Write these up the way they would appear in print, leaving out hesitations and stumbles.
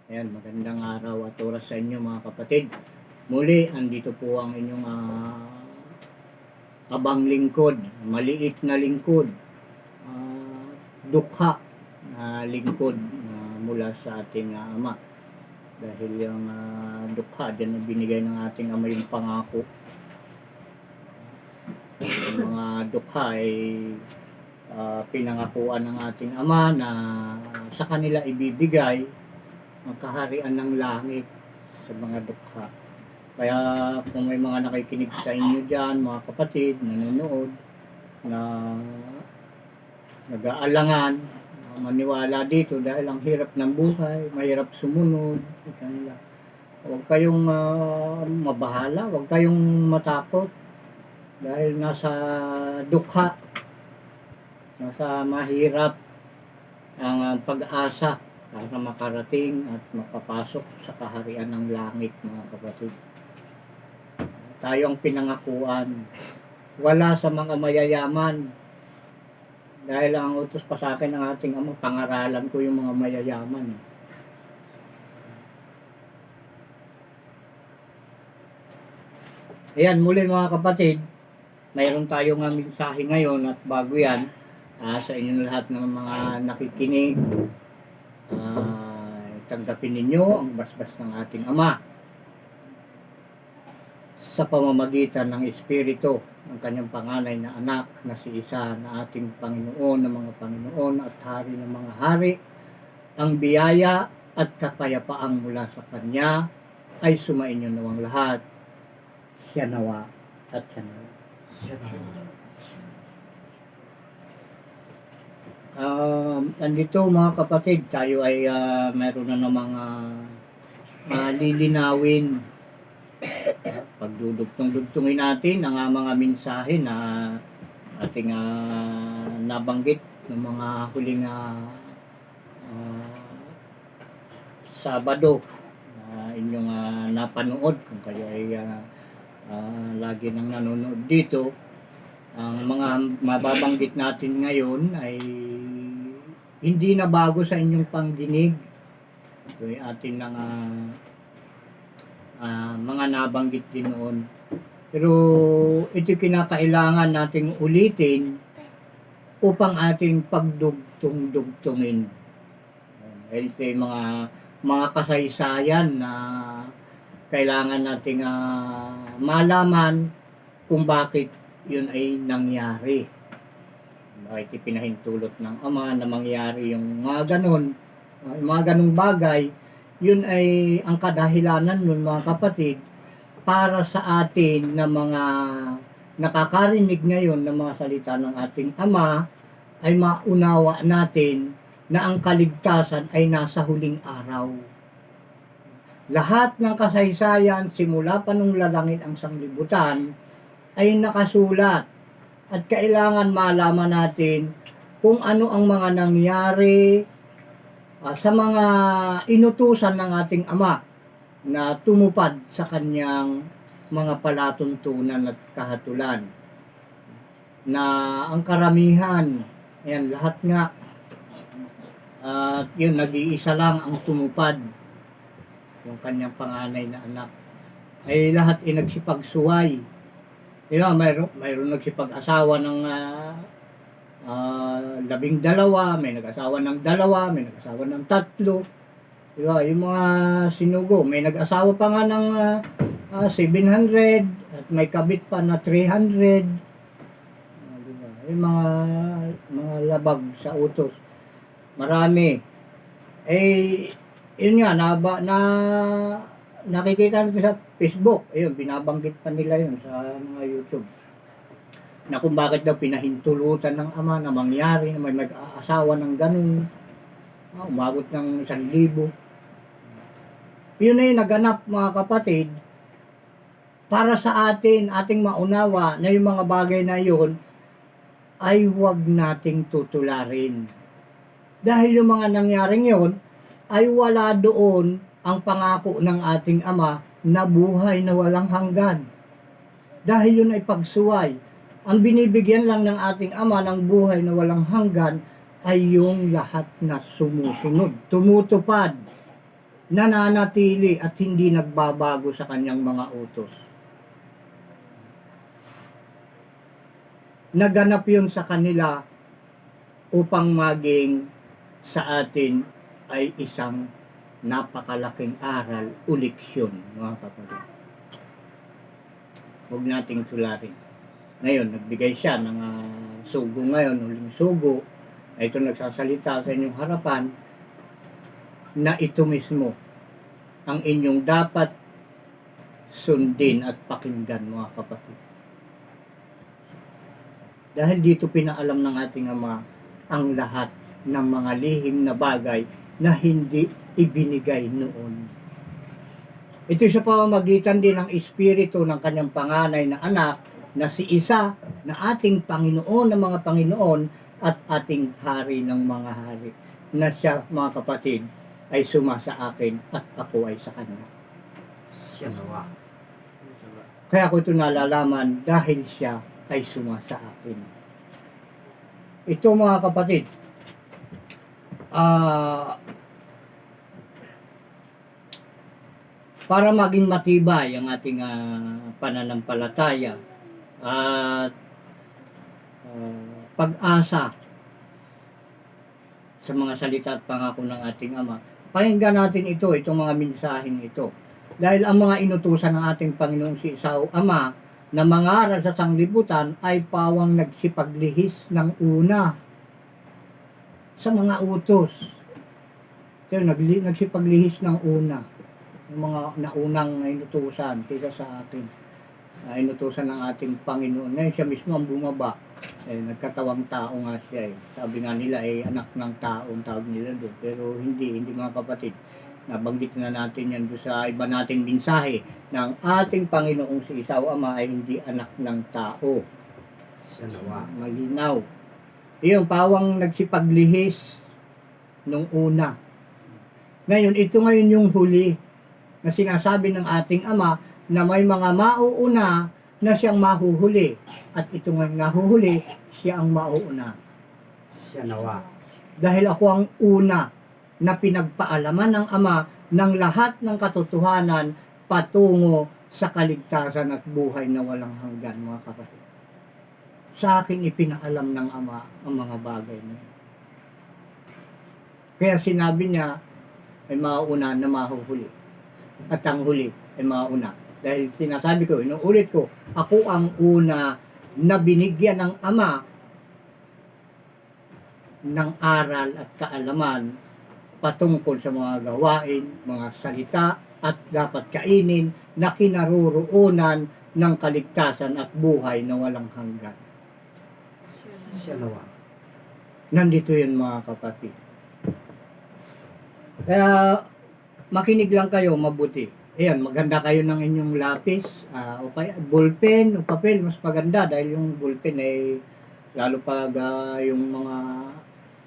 Ayan, magandang araw at oras sa inyo mga kapatid. Muli, andito po ang inyong abang lingkod, maliit na lingkod, dukha na lingkod mula sa ating Ama. Dahil yung dukha, dyan na binigay ng ating Ama yung pangako. Yung mga dukha ay pinangakuan ng ating Ama na sa kanila ibibigay ang kaharian ng langit sa mga dukha. Kaya kung may mga nakikinig sa inyo dyan, mga kapatid, nanonood, na nag-aalangan, maniwala dito dahil ang hirap ng buhay, mahirap sumunod, huwag kayong mabahala, huwag kayong matakot dahil nasa dukha, nasa mahirap ang pag-asa para makarating at makapasok sa kaharian ng langit, mga kapatid. Tayo ang pinangakuan. Wala sa mga mayayaman. Dahil ang utos pa sa akin ng ating Ama, pangaralan ko yung mga mayayaman. Ayan, muli mga kapatid, mayroon tayong mensahe ngayon at bago yan, sa inyo lahat ng mga nakikinig, tanggapin ninyo ang basbas ng ating Ama sa pamamagitan ng Espiritu ng kanyang panganay na anak na si Isa na ating Panginoon ng mga Panginoon at Hari ng mga Hari. Ang biyaya at kapayapaang mula sa Kanya ay sumainyo nawang lahat. Siya nawa at siya nawa. Andito mga kapatid, tayo ay mayroon na ng mga lilinawin. Pagdudugtong-dugtungin natin ang mga mensahe na ating nabanggit ng mga huling Sabado na inyong napanood kung kayo ay lagi nang nanonood dito. Ang mga mababanggit natin ngayon ay hindi na bago sa inyong pangdinig. Ito ay atin ng mga nabanggit din noon. Pero ito kinakailangan nating ulitin upang ating pagdugtong-dugtungin. Ito ay mga kasaysayan na kailangan nating malaman kung bakit yun ay nangyari. Bakit ipinahintulot ng Ama na mangyari yung mga ganong bagay. Yun ay ang kadahilanan nun mga kapatid para sa atin na mga nakakarinig ngayon ng mga salita ng ating Ama ay maunawa natin na ang kaligtasan ay nasa huling araw. Lahat ng kasaysayan simula pa nung lalangit ang sanglibutan ay nakasulat at kailangan malaman natin kung ano ang mga nangyari sa mga inutusan ng ating Ama na tumupad sa kanyang mga palatuntunan at kahatulan. Na ang karamihan, ayan, lahat nga, yun, nag-iisa lang ang tumupad, yung kanyang panganay na anak. Ay lahat ay nagsipagsuway. Diba, mayroon nagsipag-asawa ng 12, may nag-asawa ng 2, may nag-asawa ng 3. Diba, yung mga sinugo, may nag-asawa pa nga ng 700 at may kabit pa na 300. Diba, yung mga labag sa utos. Marami. Yun nga, nakikita natin sa Facebook. Ayun, binabanggit pa nila yun sa mga YouTube. Na kung bakit daw pinahintulutan ng Ama na mangyari na may mag-aasawa ng ganun, umabot ng 1,000. Yun ay naganap mga kapatid para sa ating maunawa na yung mga bagay na yun ay huwag nating tutularin. Dahil yung mga nangyaring yun ay wala doon ang pangako ng ating Ama na buhay na walang hanggan. Dahil yun ay pagsuway. Ang binibigyan lang ng ating Ama ng buhay na walang hanggan ay yung lahat na sumusunod, tumutupad nananatili at hindi nagbabago sa kanyang mga utos. Naganap yun sa kanila upang maging sa atin ay isang napakalaking aral o leksyon, mga kapatid. Huwag nating tularin. Ngayon, nagbigay siya ng sugo ngayon, huling sugo. Ito nagsasalita sa inyong harapan na ito mismo ang inyong dapat sundin at pakinggan, mga kapatid. Dahil dito pinaalam ng ating Ama ang lahat ng mga lihim na bagay na hindi ibinigay noon. Ito sa pamamagitan din ng Espiritu ng kanyang panganay na anak na si Isa na ating Panginoon ng mga Panginoon at ating Hari ng mga hari. Na siya, mga kapatid, ay suma sa akin at ako ay sa kanya. Siya nawa. Kaya ko ito nalalaman dahil siya ay suma sa akin. Ito, mga kapatid, para maging matibay ang ating pananampalataya at pag-asa sa mga salita at pangako ng ating Ama, pakinggan natin itong mga mensaheng ito. Dahil ang mga inutusan ng ating Panginoong si Isao Ama na mangaral sa sanglibutan ay pawang nagsipaglihis ng una sa mga utos. So, nagsipaglihis ng una, yung mga naunang inutusan kaysa sa atin. Inutusan ng ating Panginoon. Ngayon siya mismo ang bumaba. Nagkatawang tao nga siya. Sabi nga nila anak ng tao ang tawag nila doon. Pero hindi mga kapatid. Nabanggit na natin yan doon sa iba nating mensahe ng ating Panginoong si Isao Ama ay hindi anak ng tao. Siya nawa. Malinaw. Iyon, pawang nagsipaglihis nung una. Ngayon, ito ngayon yung huli na sinasabi ng ating Ama na may mga mauuna na siyang mahuhuli. At ito nga nahuhuli, siya ang mauuna. Siya nawa. Dahil ako ang una na pinagpaalaman ng Ama ng lahat ng katotohanan patungo sa kaligtasan at buhay na walang hanggan, mga kapatid. Sa aking ipinaalam ng Ama ang mga bagay na yun. Kaya sinabi niya ay mauna na mahuhuli. At ang huli ay mauna. Dahil sinasabi ko, inuulit ko, ako ang una na binigyan ng Ama ng aral at kaalaman patungkol sa mga gawain, mga salita at dapat kainin na kinaroroonan ng kaligtasan at buhay na walang hanggan. Siya nawa. Nandito yun, mga kapatid. Kaya makinig lang kayo mabuti. Ayan, maganda kayo ng inyong lapis, o kaya ballpen o papel, mas maganda dahil yung ballpen ay lalo pag yung mga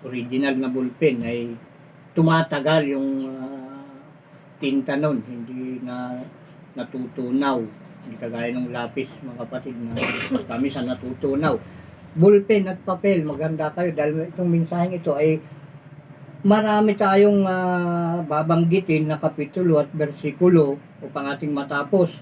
original na ballpen ay tumatagal yung tinta nun, hindi na natutunaw. Hindi kagaya ng lapis, mga kapatid, na kami sa natutunaw. Ballpen at papel, maganda kayo dahil itong mensaheng ito ay marami tayong babanggitin na kapitulo at bersikulo upang ating matapos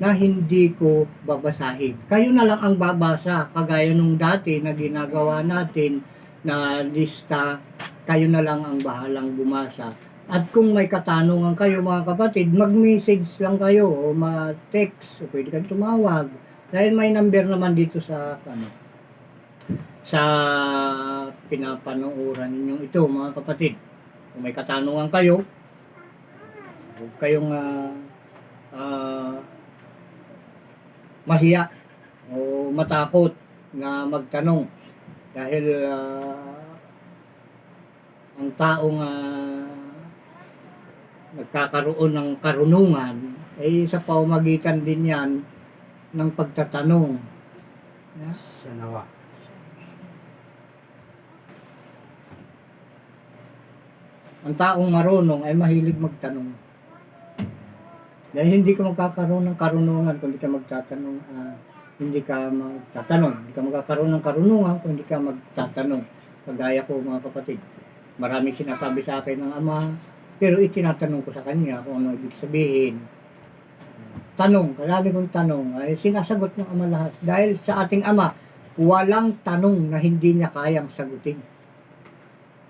na hindi ko babasahin. Kayo na lang ang babasa, kagaya nung dati na ginagawa natin na lista, kayo na lang ang bahalang bumasa. At kung may katanungan kayo, mga kapatid, mag-message lang kayo o ma-text o pwede kayong tumawag. Dahil may number naman dito sa sa pinapanuuran ninyong ito, mga kapatid. Kung may katanungan kayo, huwag kayong mahiya o matakot na magtanong dahil ang taong nagkakaroon ng karunungan ay sa pamamagitan din yan ng pagtatanong. Yeah? Siya nawa. Ang taong marunong ay mahilig magtanong. Dahil hindi ka magkakaroon ng karunungan kung hindi ka magtatanong, hindi ka magkakaroon ng karunungan kung hindi ka magtatanong. Kagaya ko, mga kapatid, maraming sinasabi sa akin ng Ama, Pero itinatanong ko sa kanya kung ano ibig sabihin. Tanong, karami kong tanong, ay sinasagot ng Ama lahat. Dahil sa ating Ama, walang tanong na hindi niya kayang sagutin.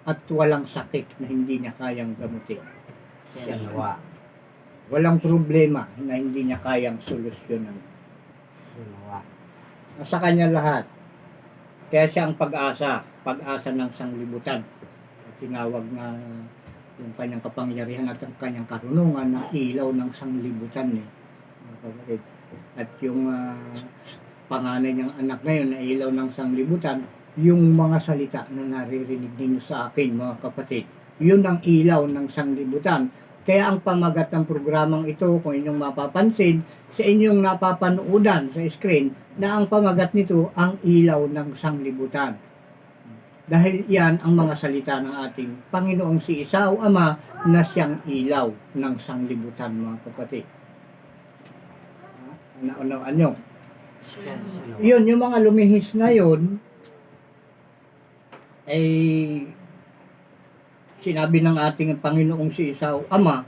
At walang sakit na hindi niya kayang gamutin. Siya nawa. Walang problema na hindi niya kayang solusyonan. Siya nawa. Nasa kanya lahat. Kaya siya ang pag-asa, pag-asa ng sanglibutan. Tinawag na yung kanyang kapangyarihan at ang kanyang karunungan na ilaw ng sanglibutan. Mga kapatid. At yung panganay niyang anak ngayon na ilaw ng sanglibutan, yung mga salita na naririnig ninyo sa akin, mga kapatid, yun ang ilaw ng sanglibutan. Kaya ang pamagat ng programang ito, kung inyong mapapansin, sa inyong napapanoodan sa screen, na ang pamagat nito ang ilaw ng sanglibutan. Dahil yan ang mga salita ng ating Panginoong si Isa o Ama na siyang ilaw ng sanglibutan, mga kapatid. Naunawaan nyo? Siya nawa. Yun, yung mga lumihis na yun, ay sinabi ng ating Panginoong si Isa o Ama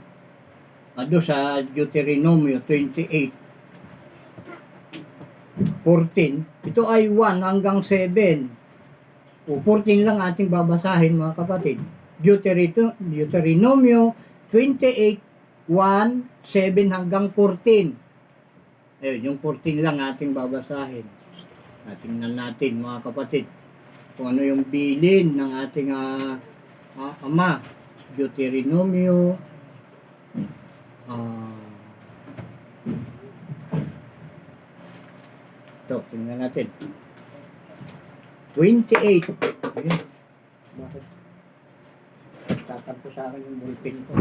ado sa Deuteronomio 28:14. Ito ay 1 hanggang 7. O 14 lang ating babasahin, mga kapatid. Deuteronomio 28:1, 7 hanggang 14. Ayun, yung 14 lang ating babasahin. Tingnan natin, mga kapatid, kung ano yung bilin ng ating Ama. Deuteronomio ito, tingnan natin. 28. Ayun. Bakit? Tatampo sa akin yung bullpen ko.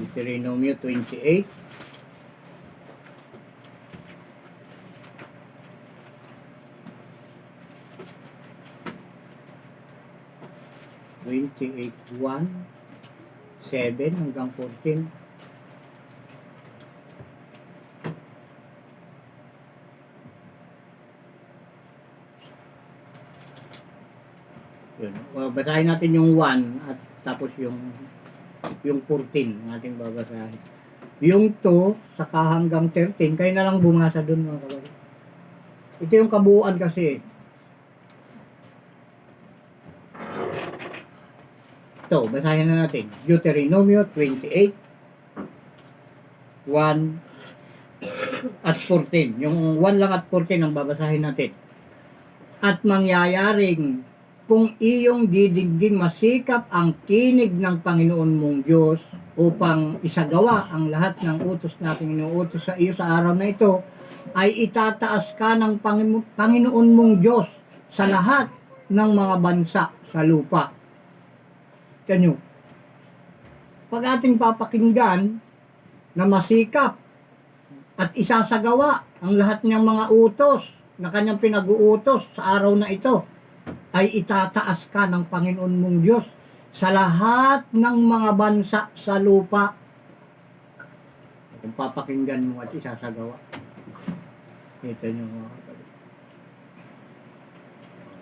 Deuteronomio 28. Twenty-eight, 1, 7 hanggang 14. Yun. Basahin natin yung 1 at tapos yung 14 ang ating babasahin. Yung 2 saka hanggang 13, kayo na lang bumasa doon, mga kapatid. Ito yung kabuuan kasi. Ito, basahin na natin. Deuteronomio 28, 1 at 14. Yung 1 lang at 14 ang babasahin natin. At mangyayaring kung iyong didigging masikap ang tinig ng Panginoon mong Diyos upang isagawa ang lahat ng utos nating inuutos sa iyo sa araw na ito, ay itataas ka ng Panginoon mong Diyos sa lahat ng mga bansa sa lupa. Kanyo, pag ating papakinggan na masikap at isasagawa ang lahat ng mga utos na kanyang pinag-uutos sa araw na ito, ay itataas ka ng Panginoon mong Diyos sa lahat ng mga bansa sa lupa. Kung papakinggan mo at isasagawa. Kita nyo, mga kapatid.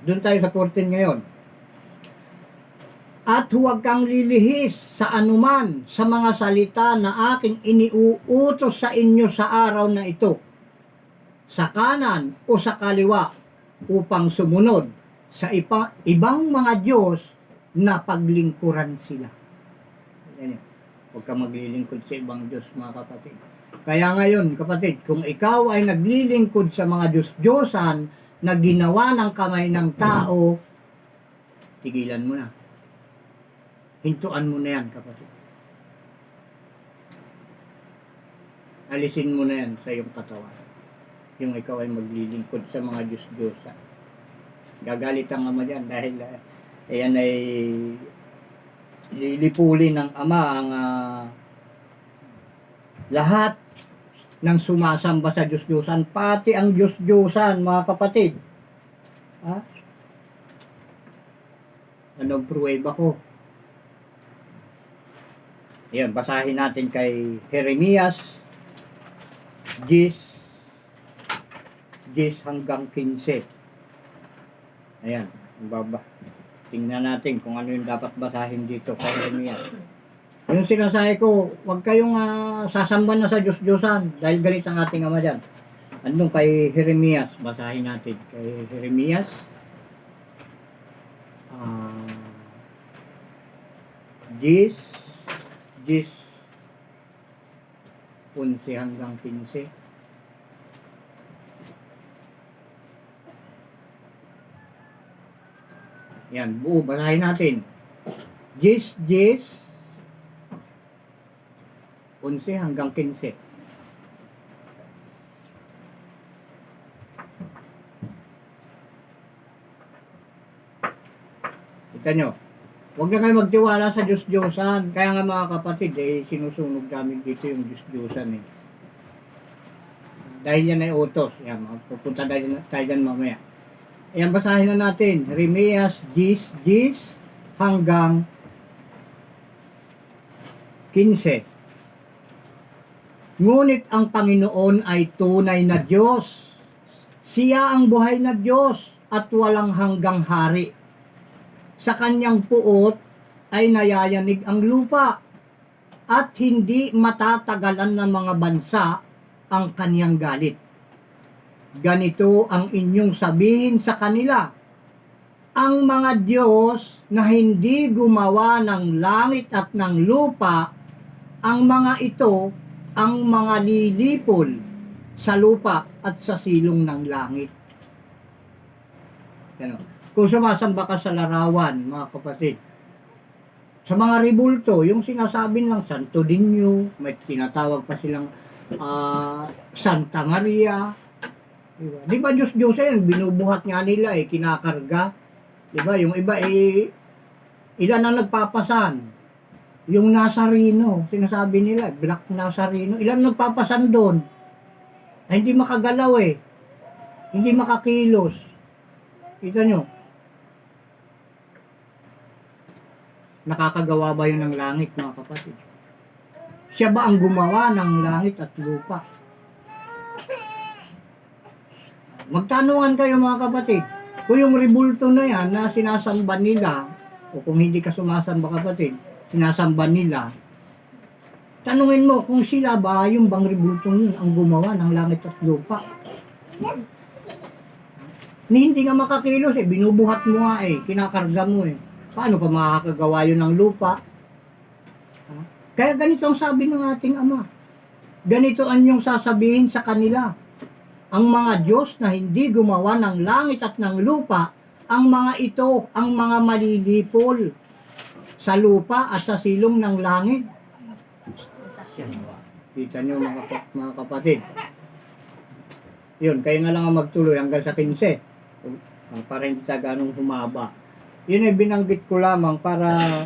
Doon tayo sa 14 ngayon. At huwag kang lilihis sa anuman sa mga salita na aking iniuutos sa inyo sa araw na ito, sa kanan o sa kaliwa, upang sumunod sa ibang mga Diyos na paglingkuran sila. Yan. Huwag kang maglilingkod sa ibang Diyos, mga kapatid. Kaya ngayon, kapatid, kung ikaw ay naglilingkod sa mga Diyos-Diyosan na ginawa ng kamay ng tao, tigilan mo na. Hintuan mo na yan, kapatid. Alisin mo na yan sa iyong katawan. Yung ikaw ay maglilingkod sa mga Diyos-Diyosan. Gagalit ang Ama dyan dahil ayan ay lilipulin ng Ama ang lahat ng sumasamba sa Diyos-Diyosan, pati ang Diyos-Diyosan, mga kapatid. Ha? Anong pruweba ko? Ayan, basahin natin kay Jeremias 10 hanggang 15. Ayan. Baba. Tingnan natin kung ano yung dapat basahin dito kay Jeremias. Yung sinasabi ko, huwag kayong sasamba na sa Diyos-Diyosan dahil galit ang ating Ama dyan. Andun kay Jeremias, basahin natin. Kay Jeremias, 10, 11 hanggang 15. Yan, buo, basahin natin. 10, 11 hanggang 15. Kita nyo, huwag na kayo magtiwala sa Diyos-Diyosan. Kaya nga mga kapatid, sinusunog namin dito yung Diyos-Diyosan eh. Dahil yan ay utos. Yan, pupunta tayo dyan mamaya. Ayan, basahin na natin. Jeremias 10 hanggang 15. Ngunit ang Panginoon ay tunay na Diyos. Siya ang buhay na Diyos at walang hanggang hari. Sa kanyang puot ay nayayanig ang lupa at hindi matatagalan ng mga bansa ang kanyang galit. Ganito ang inyong sabihin sa kanila, ang mga Diyos na hindi gumawa ng langit at ng lupa, ang mga ito ang mga lilipol sa lupa at sa silong ng langit. Kung sumasamba ka sa larawan, mga kapatid, sa mga ribulto, yung sinasabi ng Santo Niño, may tinatawag pa silang Santa Maria. Diba? Di ba Diyos-Diyos yan, binubuhat nga nila kinakarga. Di ba? Yung iba ilan ang nagpapasan? Yung Nazareno, sinasabi nila, Black Nazareno, ilan ang nagpapasan doon? Ay, hindi makagalaw hindi makakilos. Kita nyo? Nakakagawa ba yun ng langit, mga kapatid? Siya ba ang gumawa ng langit at lupa? Magtanungan kayo mga kapatid, kung yung ribulto na yan na sinasamba nila, o kung hindi ka sumasamba kapatid, sinasamba nila, tanungin mo kung sila ba yung bang ribulto yun ang gumawa ng langit at lupa. Hindi nga makakilos binubuhat mo nga kinakarga mo Paano pa makakagawa yun ng lupa? Kaya ganito ang sabi ng ating Ama. Ganito ang inyong sasabihin sa kanila. Ang mga Diyos na hindi gumawa ng langit at ng lupa, ang mga ito, ang mga malilipol sa lupa at sa silong ng langit. Kita nyo mga kapatid. Yun, kaya nga lang ang magtuloy hanggang sa 15. Para hindi sa ganong humaba. Yun ay binanggit ko lamang para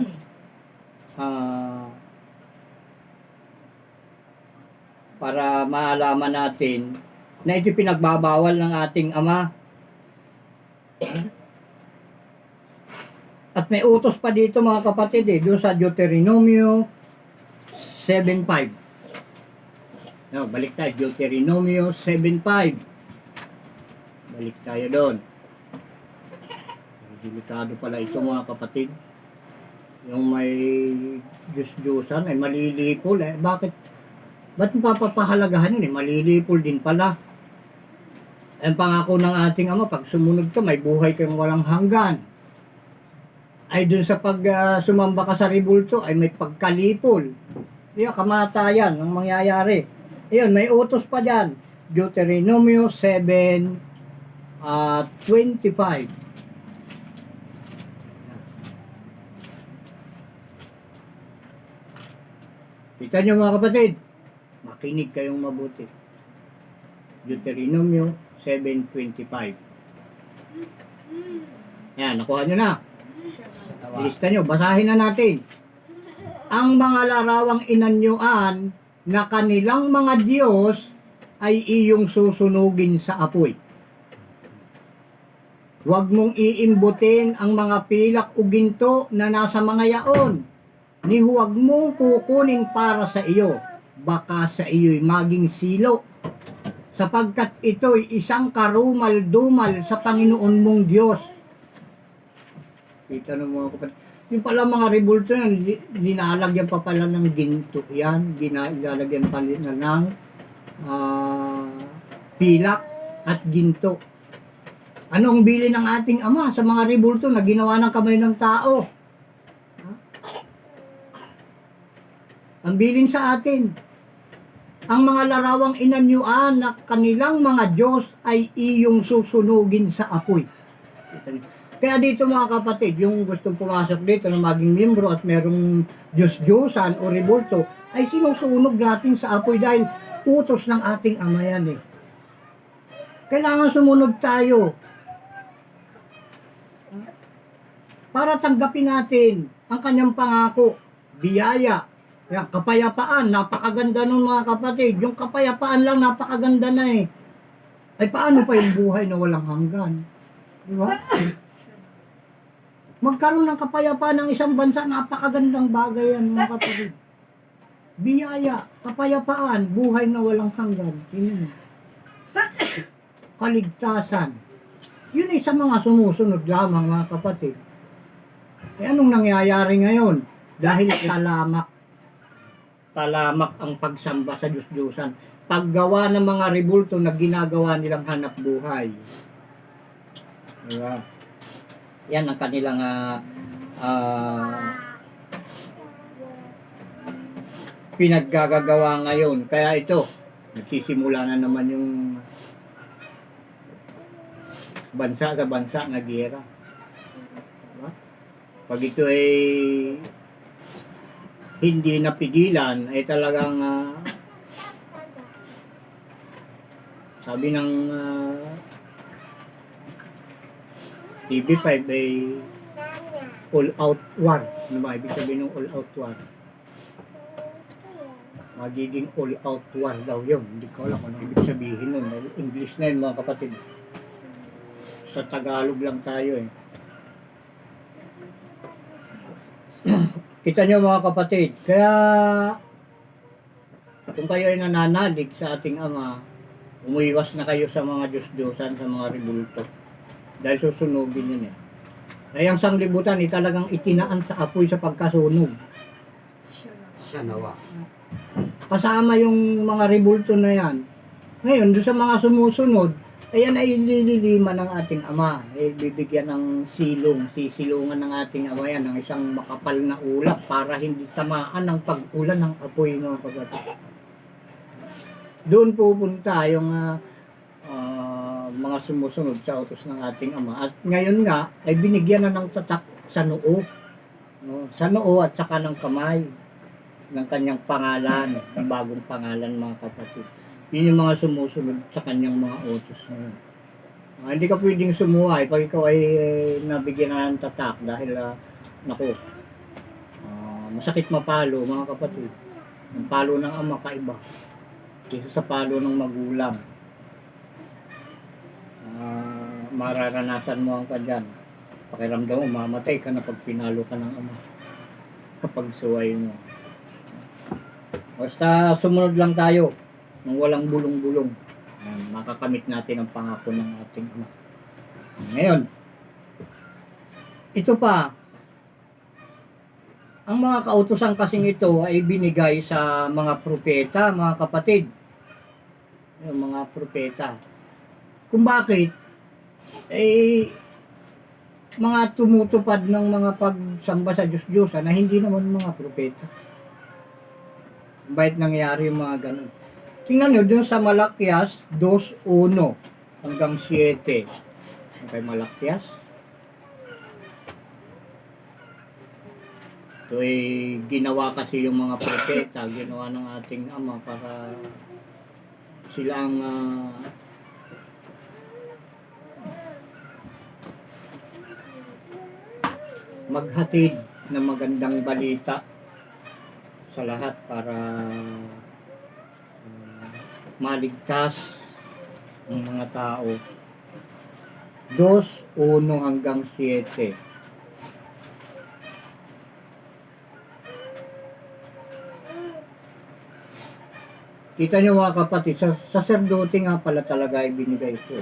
maalaman natin na ito pinagbabawal ng ating Ama. At may utos pa dito mga kapatid doon sa Deuteronomio 7:5. No, balik tayo, Deuteronomio 7:5. Balik tayo doon. Delikado pala ito mga kapatid. Yung may Diyos-Diyosan ay malilipol Bakit? Ba't papapahalagahan yun malilipol din pala. Ang pangako ng ating Ama, pag sumunod ka, may buhay kang walang hanggan. Ay dun sa pag sumamba ka sa ribulto, ay may pagkalipol. Diyan, kamatayan ang mangyayari. Ayun, may utos pa dyan. Deuteronomio 7:25. Kita nyo mga kapatid, makinig kayong mabuti. Deuteronomio 7:25. Yan, nakuha nyo na. Lista nyo, basahin na natin. Ang mga larawang inanyuan na kanilang mga Diyos ay iyong susunugin sa apoy. Huwag mong iimbutin ang mga pilak o ginto na nasa mga yaon. Ni huwag mong kukunin para sa iyo, baka sa iyo'y maging silo, sapagkat ito'y isang karumal-dumal sa Panginoon mong Diyos. Kita ng mga kapatid. Yung pala mga rebulto yan, linalagyan pa pala ng ginto yan. Ginalagyan pa nila ng pilak at ginto. Anong bili ng ating Ama sa mga rebulto na ginawa ng kamay ng tao? Ang bilin sa atin, ang mga larawang inanyuan na kanilang mga Diyos ay iyong susunugin sa apoy. Kaya dito mga kapatid, yung gustong pumasok dito na maging miyembro at merong Diyos-Diyosan o rebulto, ay sinusunog natin sa apoy dahil utos ng ating Ama yan eh. Kailangan sumunod tayo para tanggapin natin ang kanyang pangako, biyaya, yan, kapayapaan, napakaganda nun mga kapatid. Yung kapayapaan lang, napakaganda na eh. Ay paano pa yung buhay na walang hanggan? Di ba? Magkaroon ng kapayapaan ng isang bansa, napakagandang bagay yan mga kapatid. Biyaya, kapayapaan, buhay na walang hanggan. Yun. Kaligtasan. Yun ay sa mga sumusunod lamang mga kapatid. Eh anong nangyayari ngayon? Dahil talamak ang pagsamba sa Diyos-Diyosan. Paggawa ng mga rebulto na ginagawa nilang hanap buhay. Diba? Yan ang kanilang pinaggagawa ngayon. Kaya ito, nagsisimula na naman yung bansa sa bansa na giyera. Diba? Pag ito ay hindi napigilan ay talagang sabi ng TV5 ay all out war. Ano ba ibig sabihin ng all out war? Magiging all out war daw yun. Hindi ko alam kung ano ibig sabihin nun. English na yun mga kapatid. Sa Tagalog lang tayo eh. Kita nyo mga kapatid, kaya kung kayo ay nananalig sa ating Ama, umuiwas na kayo sa mga Diyos-Diyosan, sa mga rebulto. Dahil susunugin yun eh. Kaya ang sanglibutan ay talagang itinaan sa apoy sa pagkasunog. Siya nawa. Kasama yung mga rebulto na yan. Ngayon, doon sa mga sumusunod, ayan ay lililiman ng ating Ama. Ay bibigyan ng sisilungan ng ating Ama yan, ng isang makapal na ulap para hindi tamaan ng pag-ulan ng apoy mga kapatid. Doon pupunta yung mga sumusunod sa utos ng ating Ama. At ngayon nga, ay binigyan na ng tatak sa noo. No? Sa noo at saka ng kamay ng kanyang pangalan, ng bagong pangalan mga kapatid. Yun yung mga sumusunod sa kanyang mga utos na yun. Hindi ka pwedeng sumuhay pag ikaw ay nabigyan na ng tatak dahil, masakit mapalo mga kapatid. Ang palo ng Ama kaiba kaysa sa palo ng magulang. Mararanasan mo ang kadyan. Pakiramdam mo, mamatay ka na pag pinalo ka ng Ama. Kapag suway mo. Basta sumunod lang tayo ng walang bulong-bulong. Makakamit natin ang pangako ng ating Ama. Ngayon, ito pa, ang mga kautusan kasing ito ay binigay sa mga propeta, mga kapatid. Yung mga propeta. Kung bakit, mga tumutupad ng mga pagsamba sa Diyos-Diyosan na hindi naman mga propeta. Bakit nangyari yung mga ganun? Tingnan nyo, dun sa Malakias 2:1 hanggang 7. Okay, Malakias. Ito ay ginawa kasi yung mga propeta, ginawa ng ating Ama para sila ang maghatid ng magandang balita sa lahat para maligtas ng mga tao. 2:1 hanggang 7. Kita nyo mga kapatid, sa saserdote nga pala talaga ay binigay ito.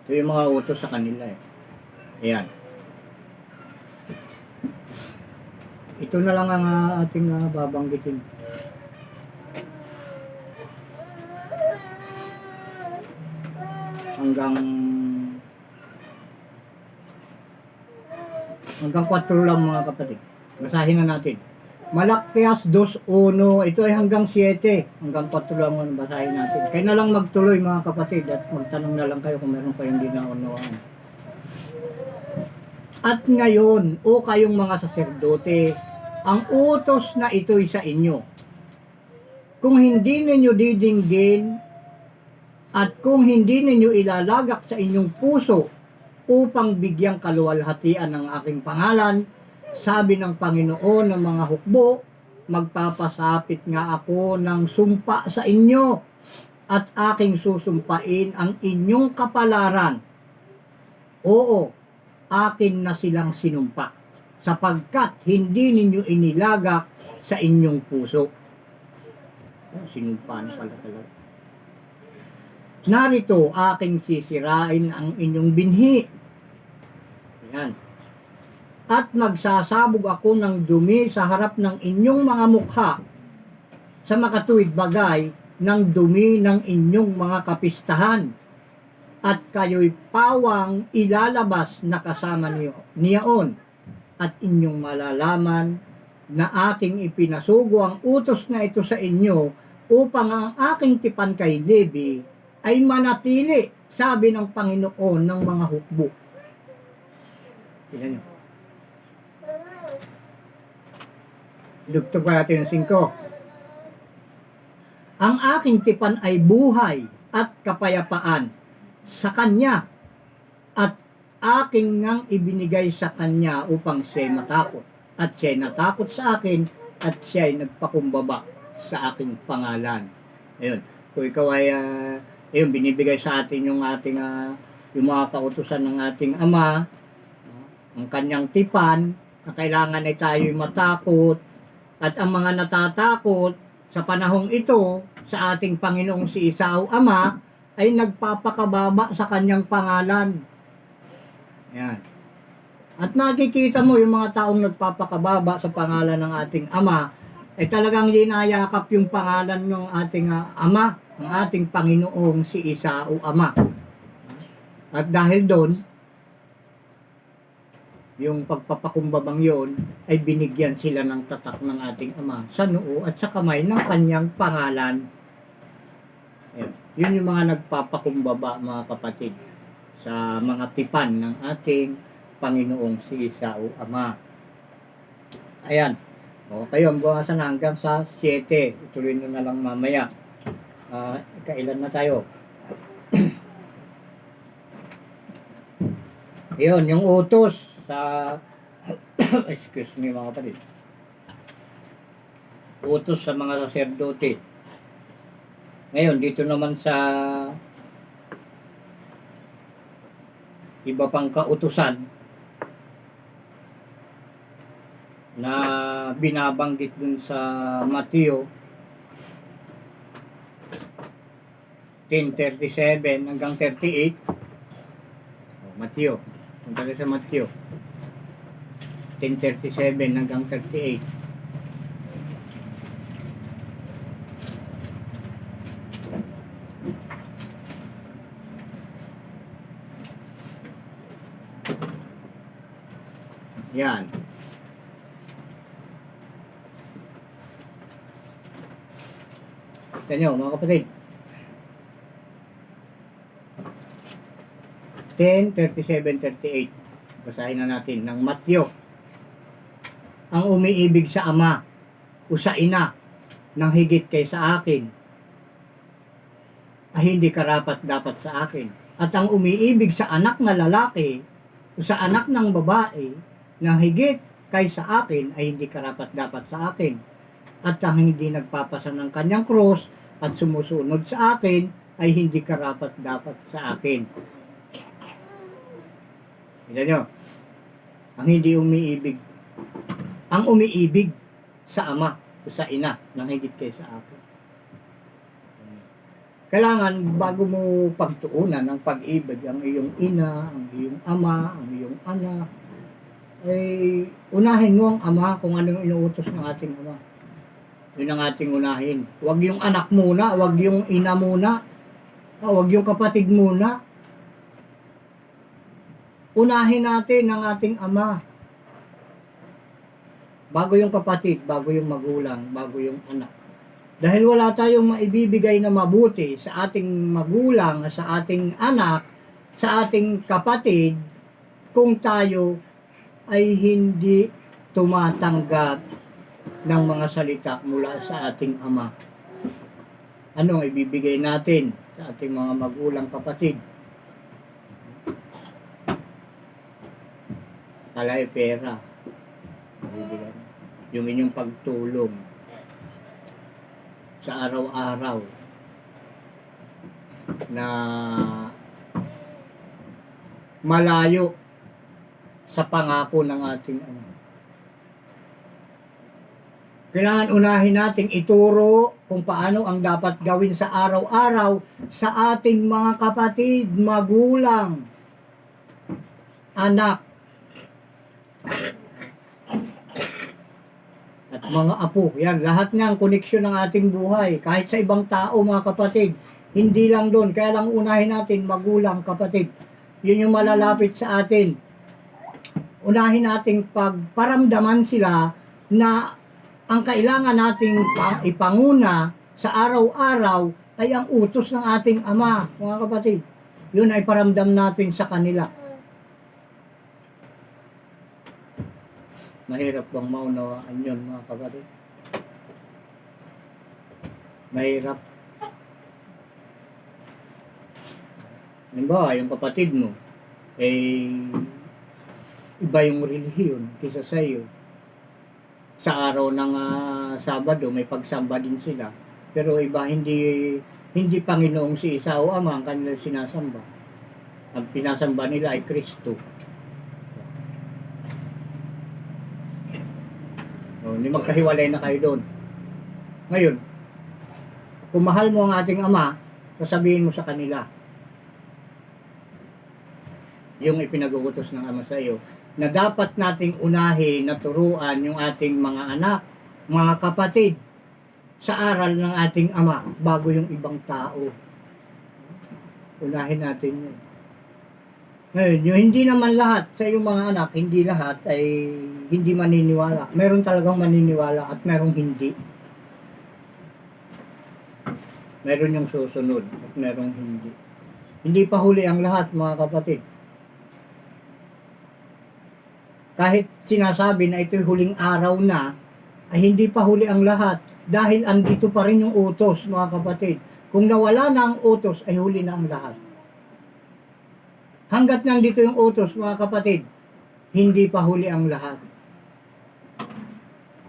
Ito yung mga utos sa kanila eh. Ayan. Ito na lang ang ating babanggitin. Hanggang 4 lang mga kapatid. Basahin na natin. Malakias 2:1. Ito ay hanggang 7. Hanggang 4 lang ang basahin natin. Kaya na lang magtuloy mga kapatid at magtanong na lang kayo kung meron kayong hindi naunawaan. At ngayon, o kayong mga saserdote, ang utos na ito'y sa inyo. Kung hindi ninyo didinggin at kung hindi ninyo ilalagak sa inyong puso upang bigyang kaluwalhatian ng aking pangalan, sabi ng Panginoon ng mga hukbo, magpapasapit nga ako ng sumpa sa inyo at aking susumpain ang inyong kapalaran. Oo, akin na silang sinumpa, sapagkat hindi ninyo inilagak sa inyong puso. Sinumpa na pala talaga. Narito aking sisirain ang inyong binhi. Yan. At magsasabog ako ng dumi sa harap ng inyong mga mukha sa makatuwid bagay ng dumi ng inyong mga kapistahan. At kayo'y pawang ilalabas na kasama niyaon. At inyong malalaman na aking ipinasugo ang utos na ito sa inyo upang ang aking tipan kay Levi ay manatili, sabi ng Panginoon ng mga hukbo. Tignan nyo. Dugtog pa natin yung 5. Ang aking tipan ay buhay at kapayapaan sa kanya at aking ngang ibinigay sa kanya upang siya'y matakot. At siya'y natakot sa akin at siya'y nagpakumbaba sa aking pangalan. Ayun. Kung ikaw ay ayun, binibigay sa atin yung ating yung mga kautusan ng ating Ama, ang kanyang tipan, na kailangan ay tayo'y matakot, at ang mga natatakot sa panahong ito sa ating Panginoong si Isao Ama ay nagpapakababa sa kanyang pangalan. Yan. At makikita mo yung mga taong nagpapakababa sa pangalan ng ating Ama ay talagang linayakap yung pangalan ng ating Ama, ang ating Panginoong si Isao Ama. At dahil doon, yung pagpapakumbabang yon ay binigyan sila ng tatak ng ating Ama sa noo at sa kamay ng kanyang pangalan. Yun yung mga nagpapakumbaba mga kapatid sa mga tipan ng ating Panginoong si Isao Ama. Ayan. O, kayo ang buwasan hanggang sa 7. Ituloy nyo na lang mamaya. Kailan na tayo? Yun, yung utos sa excuse me mga kapatid. Utos sa mga saserdote. Ngayon, dito naman sa iba pang kautusan na binabanggit dun sa Mateo 10:37 hanggang 38. Mateo. Punta sa Mateo 10:37 hanggang 38. Yan. Ito nyo, mga kapatid. 10:37-38. Basahin na natin ng Mateo. Ang umiibig sa ama o sa ina ng higit kaysa akin ay hindi karapat dapat sa akin. At ang umiibig sa anak na lalaki o sa anak ng babae na higit kaysa akin ay hindi karapat dapat sa akin. At ang hindi nagpapasa ng kanyang krus at sumusunod sa akin ay hindi karapat dapat sa akin. Tignan nyo, ang hindi umiibig, ang umiibig sa ama o sa ina ng higit kaysa akin. Kailangan bago mo pagtuunan ng pag-ibig ang iyong ina, ang iyong ama, ang iyong anak, ay unahin mo ang ama kung anong inuutos ng ating ama. Yun ang ating unahin. Huwag yung anak muna, huwag yung ina muna, huwag yung kapatid muna. Unahin natin ang ating ama. Bago yung kapatid, bago yung magulang, bago yung anak. Dahil wala tayong maibibigay na mabuti sa ating magulang, sa ating anak, sa ating kapatid, kung tayo ay hindi tumatanggap ng mga salita mula sa ating ama. Anong ibibigay natin sa ating mga magulang kapatid? Kalay pera. Ibibigay. Yung inyong pagtulong sa araw-araw na malayo sa pangako ng ating ama. Kailangan unahin nating ituro kung paano ang dapat gawin sa araw-araw sa ating mga kapatid, magulang, anak, at mga apo. Yan, lahat ng koneksyon ng ating buhay. Kahit sa ibang tao, mga kapatid. Hindi lang doon. Kaya lang unahin natin, magulang, kapatid. Yun yung malalapit sa atin. Unahin nating pagparamdaman sila na ang kailangan nating ipanguna sa araw-araw ay ang utos ng ating ama, mga kapatid. Yun ay paramdam natin sa kanila. Mahirap bang maunawaan yun, mga kapatid? Mahirap. Halimbawa, yung kapatid mo, iba yung relihiyon kaysa sa iyo. Sa araw ng Sabado, may pagsamba din sila. Pero iba, hindi Panginoong si Isa o Ama ang kanilang sinasamba. Ang pinasamba nila ay Kristo. Hindi magkahiwalay na kayo doon. Ngayon, kung mahal mo ang ating ama, sasabihin mo sa kanila yung ipinag-uutos ng ama sa iyo, na dapat nating unahin na turuan yung ating mga anak, mga kapatid, sa aral ng ating ama, bago yung ibang tao. Unahin natin yun. Ngayon, yung hindi naman lahat sa iyong mga anak, hindi lahat ay hindi maniniwala. Meron talagang maniniwala at merong hindi. Meron yung susunod at merong hindi. Hindi pa huli ang lahat, mga kapatid. Kahit sinasabi na ito'y huling araw na, ay hindi pa huli ang lahat. Dahil andito pa rin yung utos, mga kapatid. Kung nawala na ang utos, ay huli na ang lahat. Hanggat nandito yung utos, mga kapatid, hindi pa huli ang lahat.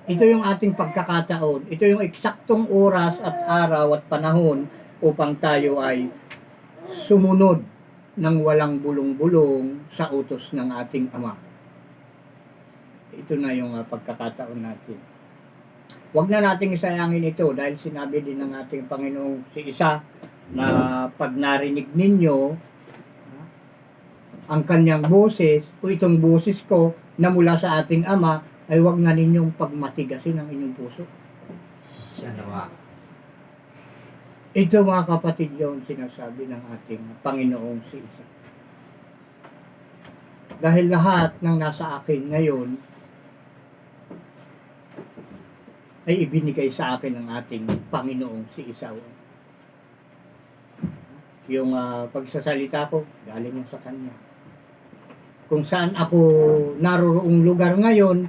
Ito yung ating pagkakataon. Ito yung eksaktong oras at araw at panahon upang tayo ay sumunod ng walang bulong-bulong sa utos ng ating Ama. Ito na yung pagkakataon natin. Huwag na nating isayangin ito dahil sinabi din ng ating Panginoong si Isa na pag narinig ninyo ang kanyang boses o itong boses ko na mula sa ating Ama, ay huwag na ninyong pagmatigasin ang inyong puso. Siya nawa. Ito, mga kapatid, yung sinasabi ng ating Panginoong si Isa. Dahil lahat ng nasa akin ngayon ay ibinigay sa akin ng ating Panginoong si Isa. Yung pagsasalita ko, galing sa Kanya. Kung saan ako naroroong lugar ngayon,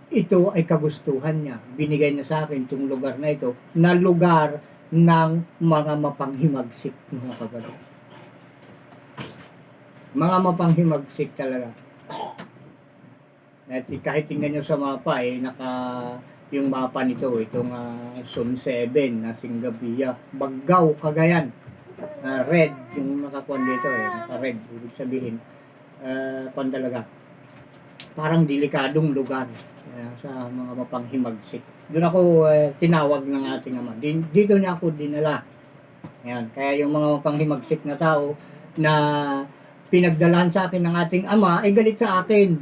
ito ay kagustuhan niya. Binigay niya sa akin itong lugar na ito, na lugar ng mga mapanghimagsik, mga kapatid. Mga mapanghimagsik talaga. At kahit tingnan nyo sa mapa, yung mapa nito, itong Zone 7 na Singapia, Baggaw, Cagayan. Red, yung nakakuan dito, naka-red, ibig sabihin. Kuan talaga. Parang delikadong lugar sa mga mapanghimagsik. Doon ako tinawag ng ating Ama. Dito niya ako dinala Ayan. Kaya yung mga panghimagsik na tao na pinagdalahan sa akin ng ating ama ay galit sa akin.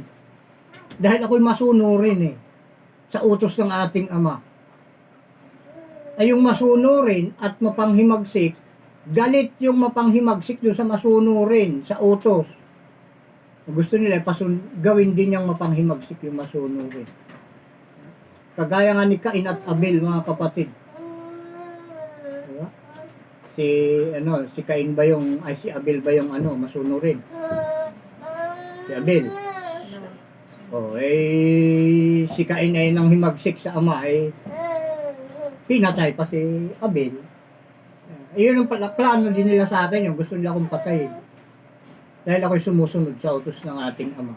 Dahil ako'y masunurin eh. Sa utos ng ating ama. Ay yung masunurin at mapanghimagsik, galit yung mapanghimagsik doon sa masunurin, sa utos. Gusto nila gawin din yung mapanghimagsik yung masunurin. Kagaya nga ni Cain at Abel, mga kapatid. Diba? Si Cain ba yung, ay si Abel ba yung masunurin? Si Abel. Si Cain ay nang himagsik sa ama, pinatay pa si Abel. Yun ang plano din nila sa akin, yung gusto nila akong patayin. Dahil ako'y sumusunod sa utos ng ating ama.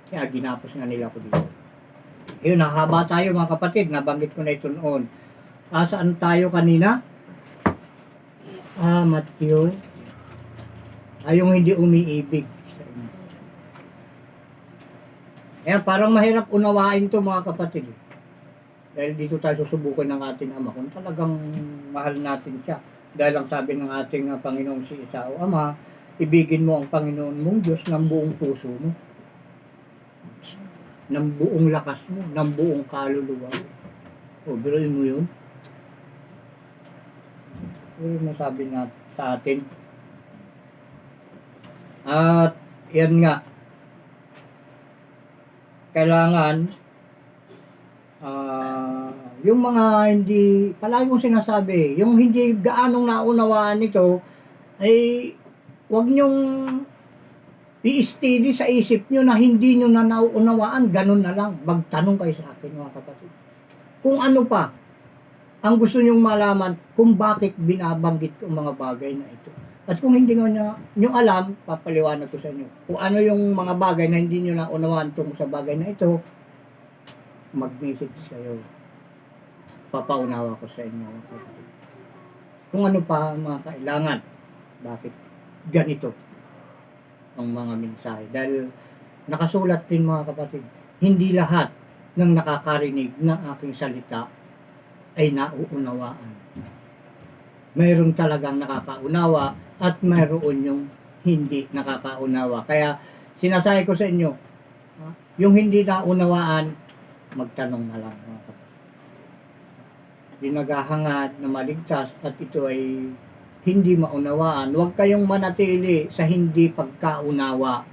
Kaya ginapos nga nila ako dito. Ayun, haba tayo mga kapatid, nabanggit ko na ito noon. Saan tayo kanina? Matthew. Yung hindi umiibig. Ayan, parang mahirap unawain to mga kapatid. Dahil dito tayo susubukan ng ating ama kung talagang mahal natin siya. Dahil ang sabi ng ating Panginoong si Isa, o Ama, ibigin mo ang Panginoon mong Diyos ng buong puso mo, ng buong lakas mo, ng buong kaluluwa mo. Biruin mo yun. Yun yung masabi na sa atin. At yan nga, kailangan yung mga hindi, palagi kong sinasabi, yung hindi gaanong naunawaan nito, ay huwag nyong i-steady sa isip nyo na hindi nyo na nauunawaan, ganun na lang. Magtanong kayo sa akin mga kapatid. Kung ano pa, ang gusto nyong malaman kung bakit binabanggit ko mga bagay na ito. At kung hindi nyo alam, papaliwanag ko sa inyo. Kung ano yung mga bagay na hindi nyo naunawaan tungkol sa bagay na ito, mag-message kayo. Papaunawa ko sa inyo. Kung ano pa ang mga kailangan, bakit ganito ang mga mensahe. Dahil nakasulat din mga kapatid, hindi lahat ng nakakarinig ng aking salita ay nauunawaan. Mayroon talagang nakakaunawa at mayroon yung hindi nakakaunawa. Kaya sinasabi ko sa inyo, yung hindi naunawaan, magtanong na lang mga kapatid. Di naghahangad na maligtas at ito ay hindi maunawaan. Huwag kayong manatili sa hindi pagkaunawa.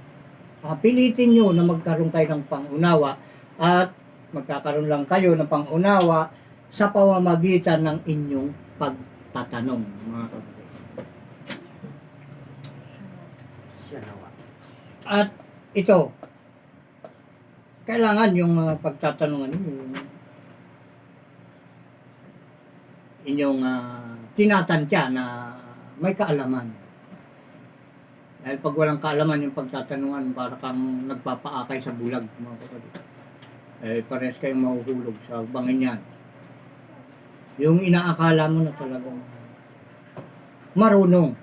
Pilitin nyo na magkaroon kayo ng pangunawa at magkakaroon lang kayo ng pangunawa sa pamamagitan ng inyong pagtatanong, mga kapatid. At ito, kailangan yung pagtatanungan ninyo, inyong tinatantya na may kaalaman. Dahil pag walang kaalaman yung pagtatanungan, para kang nagpapaakay sa bulag, mga kapatid. Parehas kayong mahuhulog sa bangin yan. Yung inaakala mo na talagang marunong.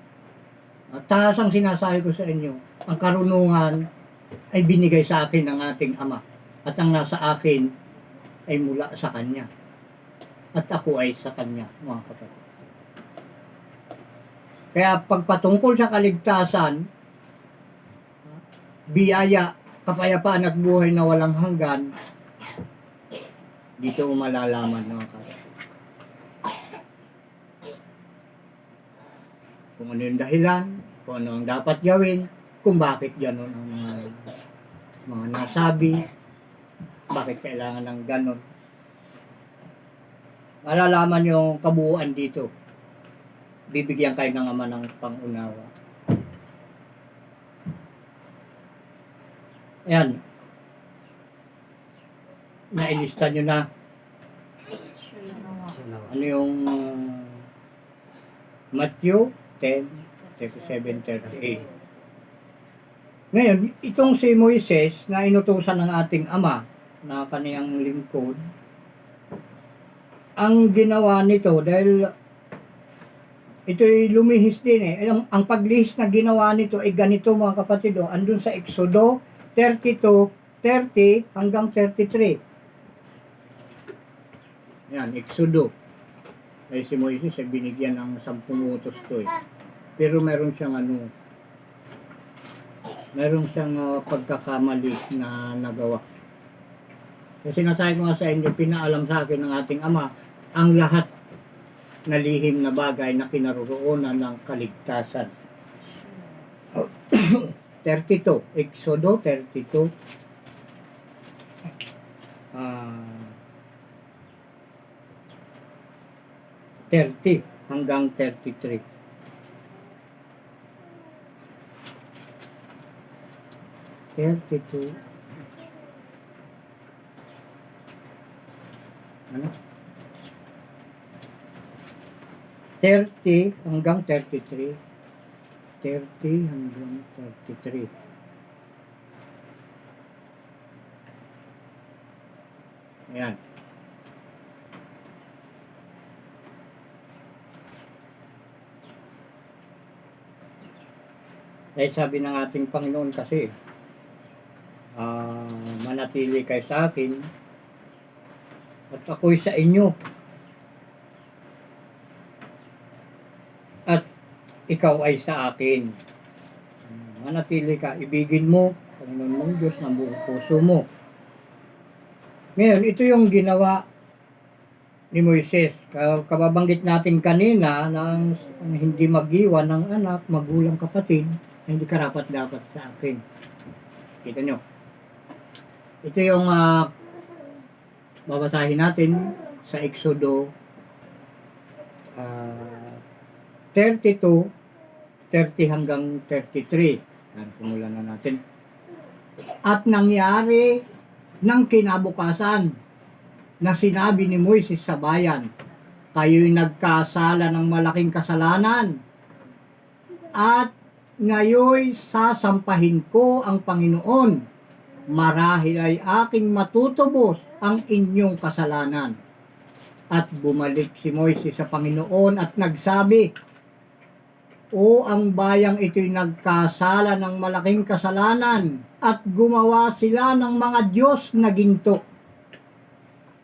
At taas ang sinasabi ko sa inyo, ang karunungan ay binigay sa akin ng ating Ama. At ang nasa akin ay mula sa Kanya. At ako ay sa Kanya, mga kapatid. Kaya pagpatungkol sa kaligtasan, biyaya, kapayapaan at buhay na walang hanggan, dito mo malalaman mga kapatid. Kung ano yung dahilan, kung ano ang dapat gawin, kung bakit gano'n ang mga nasabi, bakit kailangan ng gano'n. Malalaman yung kabuuan dito. Bibigyan kayo ng Ama ng pangunawa. Ayan. Nailista nyo na. Ano yung Matthew 10:37-38. Ngayon, itong si Moises na inutusan ng ating Ama na kaniyang lingkod, ang ginawa nito dahil ito'y lumihis din eh. Ang paglihis na ginawa nito ay ganito mga kapatid. Andun sa Exodo 32:30 hanggang 33. Yan, Exodo Ay si Moises ay binigyan ng 10 utos to eh. Pero meron siyang pagkakamali na nagawa. Kasi sinasabi ko nga sa inyo, pinaalam sa akin ng ating Ama ang lahat na lihim na bagay na kinaroroonan ng kaligtasan. 32, Exodo 32. 30 hanggang 33. Ano? 30 hanggang 33. 30 hanggang 33. Ayan. Dahil sabi ng ating Panginoon kasi, manatili kayo sa akin at ako'y sa inyo. At ikaw ay sa akin. Manatili ka, ibigin mo Panginoon mong Diyos ng buong puso mo. Ngayon, ito yung ginawa ni Moises. Kababanggit natin kanina na ang hindi mag-iwan ng anak, magulang, kapatid, hindi karapat-dapat sa akin. Kita nyo. Ito yung babasahin natin sa Exodo 32, 30 hanggang 33. Simulan na natin. At nangyari ng kinabukasan na sinabi ni Moises sa bayan, kayo'y nagkasala ng malaking kasalanan at ngayon sasampahin ko ang Panginoon. Marahil ay aking matutubos ang inyong kasalanan. At bumalik si Moises sa Panginoon at nagsabi, o ang bayang ito'y nagkasala ng malaking kasalanan at gumawa sila ng mga Diyos na ginto.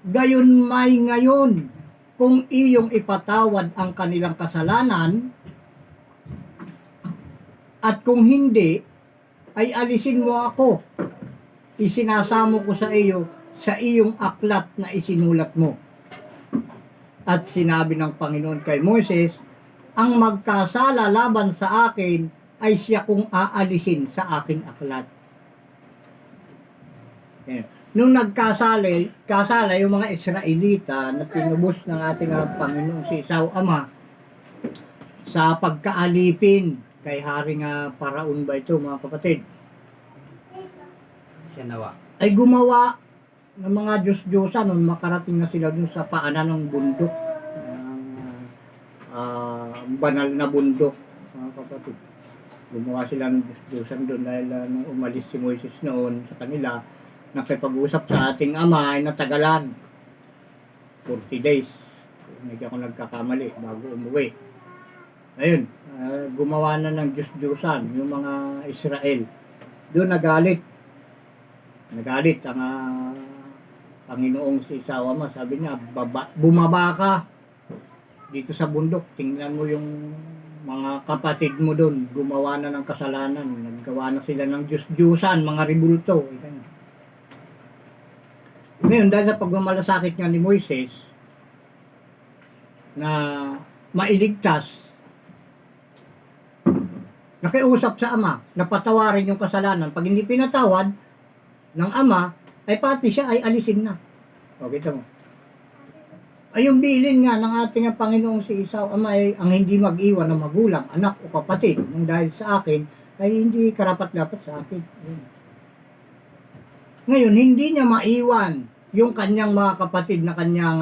Gayon may ngayon, kung iyong ipatawad ang kanilang kasalanan, at kung hindi, ay alisin mo ako. Isinasamo ko sa iyo sa iyong aklat na isinulat mo. At sinabi ng Panginoon kay Moises, ang magkasala laban sa akin ay siya kung aalisin sa aking aklat. Nung kasala yung mga Israelita na pinubos ng ating Panginoong si Esau ama sa pagkaalipin kay Haring Paraon ba ito mga kapatid? Sinawa. Ay gumawa ng mga Diyos-Diyosan nung makarating na sila dun sa paanan ng bundok. Banal na bundok mga kapatid. Gumawa sila ng Diyos-Diyosan doon dahil nung umalis si Moises noon sa kanila, nakipag-usap sa ating ama ay natagalan 40 days. Hindi ako nagkakamali bago umuwi. Ayun, gumawa na ng Diyos-Diyosan yung mga Israel. Doon nagalit ang Panginoong si Esau ama. Sabi niya, bumaba ka dito sa bundok, tingnan mo yung mga kapatid mo doon, gumawa na ng kasalanan, naggawa na sila ng Diyos-Diyusan, mga ribulto. Ngayon, dahil sa pagmamalasakit nga ni Moises, na mailigtas, nakiusap sa ama, na patawarin yung kasalanan. Pag hindi pinatawad ng ama, ay pati siya ay alisin na. O, kita mo. Ay yung bilin nga ng ating Panginoong si Esau ama ay ang hindi mag-iwan ng magulang, anak o kapatid nang dahil sa akin ay hindi karapat-dapat sa akin. Ngayon, hindi niya maiwan yung kanyang mga kapatid na kanyang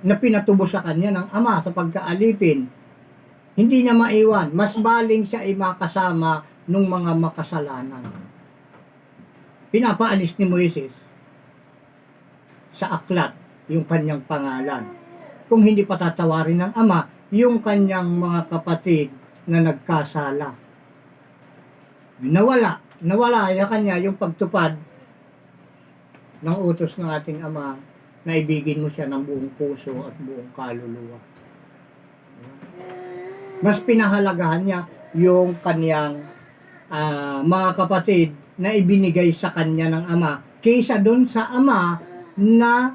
na pinatubos sa kanya ng ama sa pagkaalipin. Hindi niya maiwan. Mas baling siya ay makasama ng mga makasalanan. Pinapaalis ni Moises sa aklat yung kanyang pangalan. Kung hindi patatawarin ng ama, yung kanyang mga kapatid na nagkasala. Nawala ya kanya yung pagtupad ng utos ng ating ama na ibigin mo siya ng buong puso at buong kaluluwa. Mas pinahalagahan niya yung kaniyang mga kapatid na ibinigay sa kanya ng ama kaysa doon sa ama na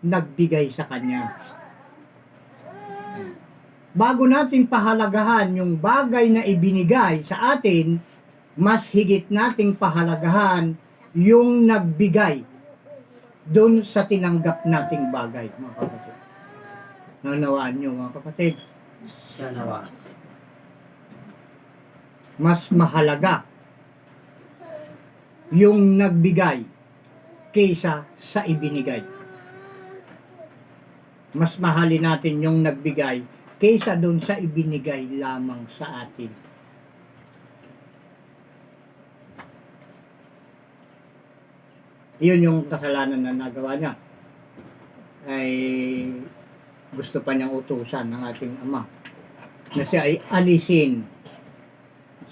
nagbigay sa kanya. Bago natin pahalagahan yung bagay na ibinigay sa atin, mas higit nating pahalagahan yung nagbigay doon sa tinanggap nating bagay, mga kapatid. Nanawaan nyo, mga kapatid. Siya nawa. Mas mahalaga yung nagbigay kaysa sa ibinigay. Mas mahalin natin yung nagbigay kaysa doon sa ibinigay lamang sa atin. Yun yung kasalanan na nagawa niya. Ay gusto pa niyang utusan ng ating ama na siya ay alisin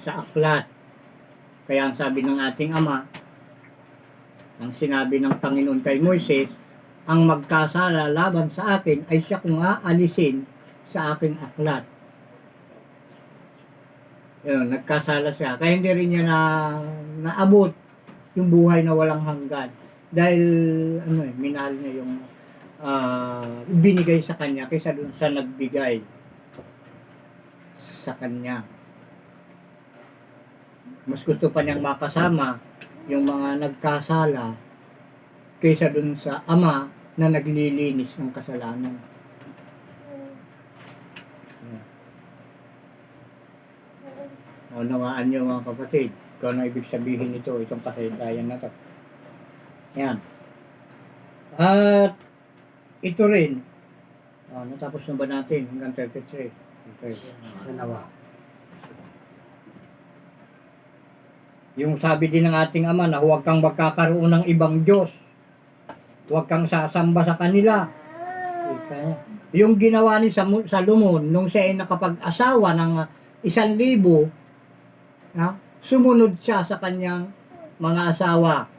sa aklat. Kaya ang sabi ng ating ama, ang sinabi ng Panginoon kay Moises, ang magkasala laban sa akin ay siya kung aalisin sa aking aklat. Yun, nagkasala siya. Kaya hindi rin niya naabot yung buhay na walang hanggan. Dahil minahal niya yung binigay sa kanya kaysa dun sa nagbigay sa kanya. Mas gusto pa niyang makasama yung mga nagkasala kaysa dun sa ama na naglilinis ng kasalanan. Unawaan niyo, mga kapatid, kung ano ibig sabihin nito, itong kasaysayan na to. Yan. At ito rin, natapos na ba natin hanggang 33? Okay. Siya nawa. Yung sabi din ng ating ama na huwag kang magkakaroon ng ibang Diyos. Huwag kang sasamba sa kanila. Yung ginawa ni Salomon nung siya ay nakapag-asawa ng 1,000, sumunod siya sa kanyang mga asawa.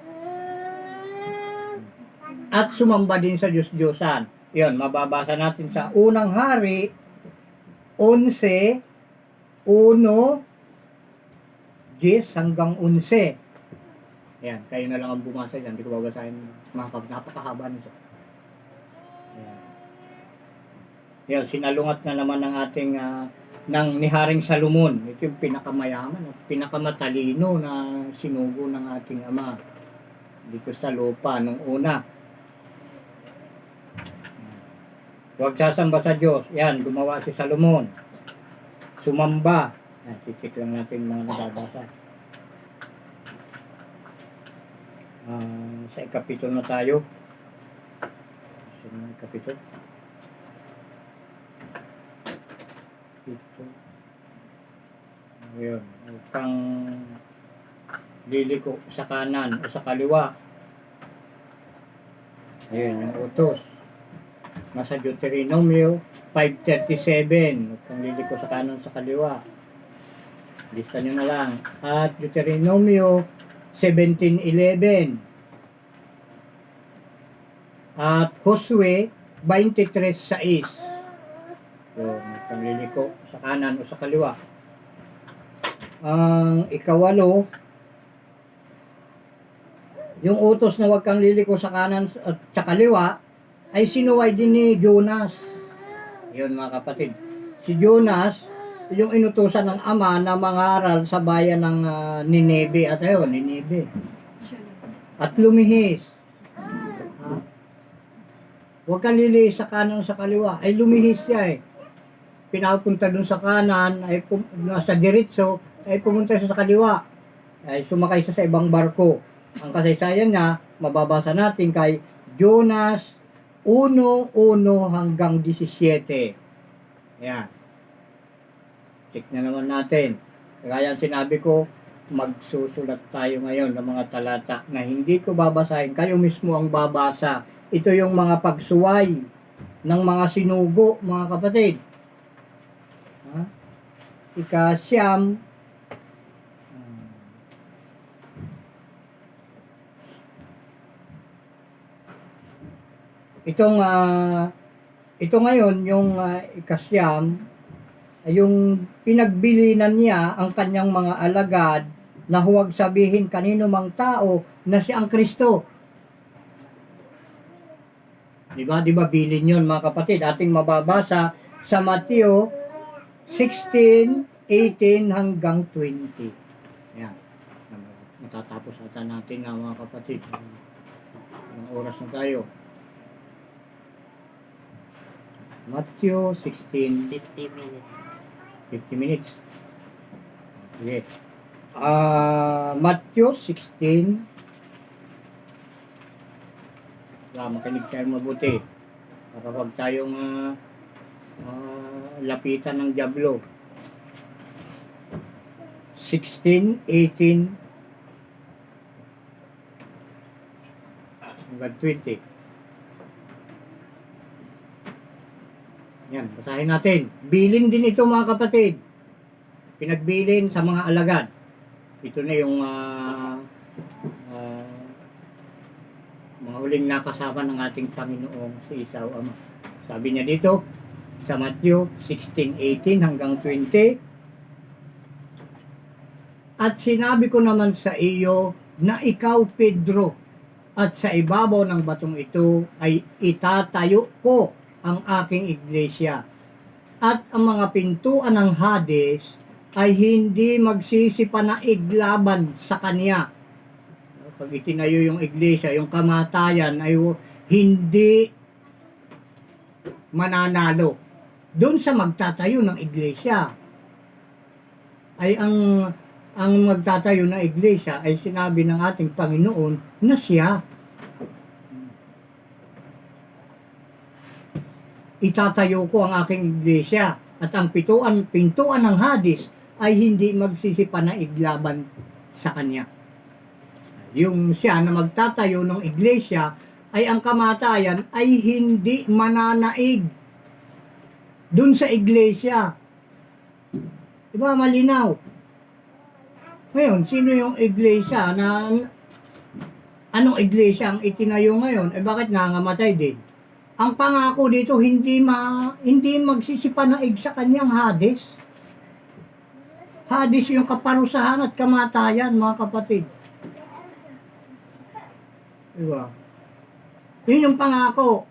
At sumamba din sa Diyos-Diyosan. Yun, mababasa natin sa unang hari, 11, 1, 10 hanggang 11. Yan, kayo na lang ang bumasa dyan. Hindi ko babasahin, napakahaba nito. Yan. Yan, sinalungat na naman ng ating ng ni Haring Salomon. Ito yung pinakamayaman at pinakamatalino na sinugo ng ating ama dito sa lupa nung una. Huwag sasamba sa Diyos. Yan, gumawa si Salomon. Sumamba. Sisik lang natin mga nababasa. Sa ikapito na tayo. Sa ikapito. Ayun. Huwag kang liliko sa kanan o sa kaliwa. Ayun, yung utos. Nasa Deuteronomio 5:37. Huwag kang liliko sa kanan o sa kaliwa. Lista nyo na lang. At Deuteronomio 17:11. At Josue 23:6. So, huwag kang liliko sa kanan o sa kaliwa. Ang ikawalo, yung utos na huwag kang liliko sa kanan at sa kaliwa ay sinuway din ni Jonas. Yun, mga kapatid. Si Jonas, yung inutusan ng ama na mangaral sa bayan ng Nineve at ayun, Nineve. At lumihis. Huwag kang lilihis sa kanan o sa kaliwa. Ay lumihis siya eh. Pinapunta dun sa kanan, ay nasa diretso, ay pumunta siya sa kaliwa. Ay sumakay siya sa ibang barko. Ang kasaysayan niya, mababasa natin kay Jonas 1:1 hanggang 17. Ayan. Check na naman natin. Kaya sinabi ko, magsusulat tayo ngayon ng mga talata na hindi ko babasahin. Kayo mismo ang babasa. Ito yung mga pagsuway ng mga sinugo, mga kapatid. Ika-siyam. ito ngayon, yung ikasyam, ay yung pinagbilinan niya ang kanyang mga alagad na huwag sabihin kanino mang tao na siya ang Kristo. Di ba bilin yun mga kapatid? Ating mababasa sa Mateo 16:18 hanggang 20. Yan. Matatapos ata natin na mga kapatid. Ilang oras na tayo. Matthew 16, 50 minutes. 50 minutes. Okay. Matthew 16. Makinig tayo mabuti. Para wag tayong lapitan ng dyablo. 16, 18, hanggang 20. Yan, basahin natin. Bilin din ito mga kapatid. Pinagbilin sa mga alagad. Ito na yung mga huling nakasama ng ating Panginoong si Isaw Ama. Sabi niya dito sa Matthew 16:18 hanggang 20. At sinabi ko naman sa iyo na ikaw, Pedro, at sa ibabaw ng batong ito ay itatayo ko ang aking iglesia. At ang mga pintuan ng Hades ay hindi magsisipanaig laban sa kanya. Pag itinayo yung iglesia, yung kamatayan ay hindi mananalo. Doon sa magtatayo ng iglesia ay ang magtatayo ng iglesia ay sinabi ng ating Panginoon na siya. Itatayo ko ang aking iglesia at ang pintuan ng Hades ay hindi magsisipanaig laban sa kanya. Yung siya na magtatayo ng iglesia ay ang kamatayan ay hindi mananaig dun sa iglesia. Diba malinaw? Ngayon, sino yung iglesia na anong iglesia ang itinayo ngayon? Bakit nangamatay din? Ang pangako dito hindi magsisipanaig sa kanyang Hades. Hades yung kaparusahan at kamatayan, mga kapatid. Diba? Yun yung pangako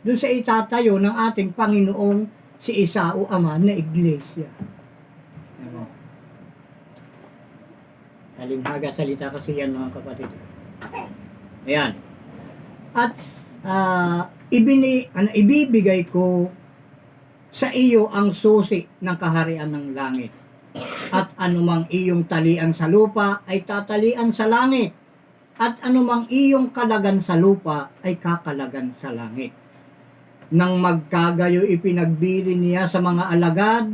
doon sa itatayo ng ating Panginoong si Isao Ama na iglesia. Diba? Talinghaga salita kasi yan, mga kapatid. Ayan. At ibibigay ko sa iyo ang susi ng kaharian ng langit. At anumang iyong talian sa lupa ay tatalian sa langit. At anumang iyong kalagan sa lupa ay kakalagan sa langit. Nang magkagayo ipinagbili niya sa mga alagad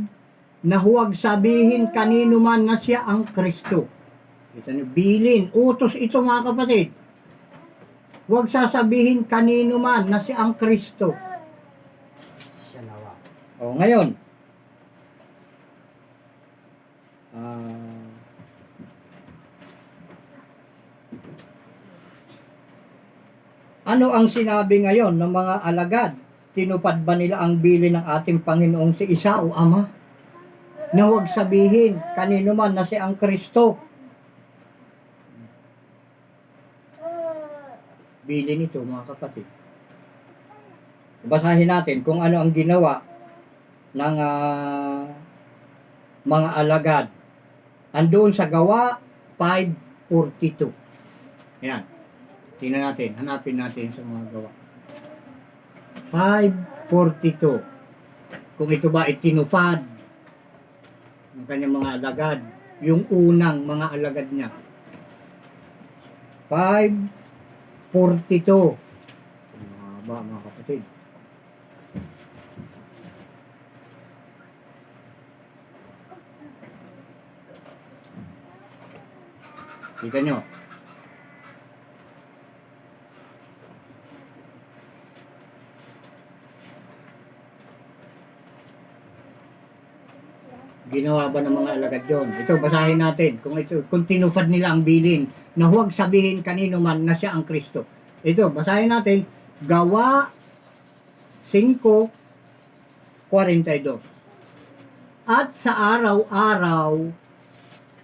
na huwag sabihin kanino man na siya ang Kristo. Ito na bilin, utos ito mga kapatid. Huwag sasabihin kanino man na siya ang Kristo. Siya nawa. O ngayon, ano ang sinabi ngayon ng mga alagad? Tinupad ba nila ang bilin ng ating Panginoong si Isao Ama? Na huwag sabihin kanino man na siya ang Kristo. Bilin ito mga kapatid. Basahin natin kung ano ang ginawa ng mga alagad. Andoon sa Gawa 5:42. Ayan. Tingnan natin. Hanapin natin sa mga Gawa. 5:42. Kung ito ba itinupad ng kanyang mga alagad. Yung unang mga alagad niya. 5:42. Mahaba mga kapatid. Kita nyo. Ginawa ba ng mga alagad yun? Ito, basahin natin. Kung tinupad nila ang bilin na huwag sabihin kanino man na siya ang Kristo. Ito, basahin natin. Gawa 5:42. At sa araw-araw,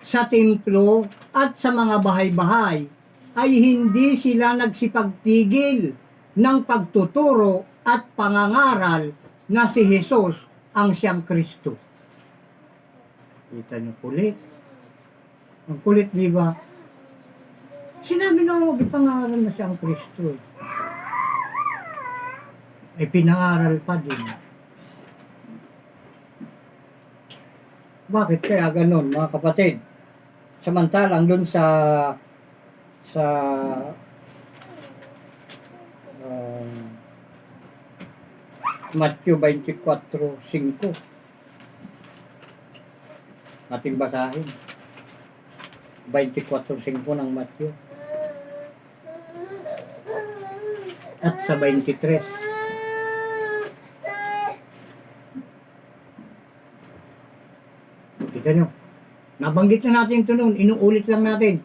sa templo at sa mga bahay-bahay, ay hindi sila nagsipagtigil ng pagtuturo at pangangaral na si Jesus ang siyang Kristo. Kita niyo kulit. Ang kulit, di ba? Sinabi na huwag ipangaral na siyang Kristo. Eh, pinangaral pa din. Bakit kaya ganon, mga kapatid? Samantalang dun sa Matthew 24:5 ating basahin. 24:5 ng Matthew. At sa 23. Kita nyo, nabanggit na natin ito noon, inuulit lang natin.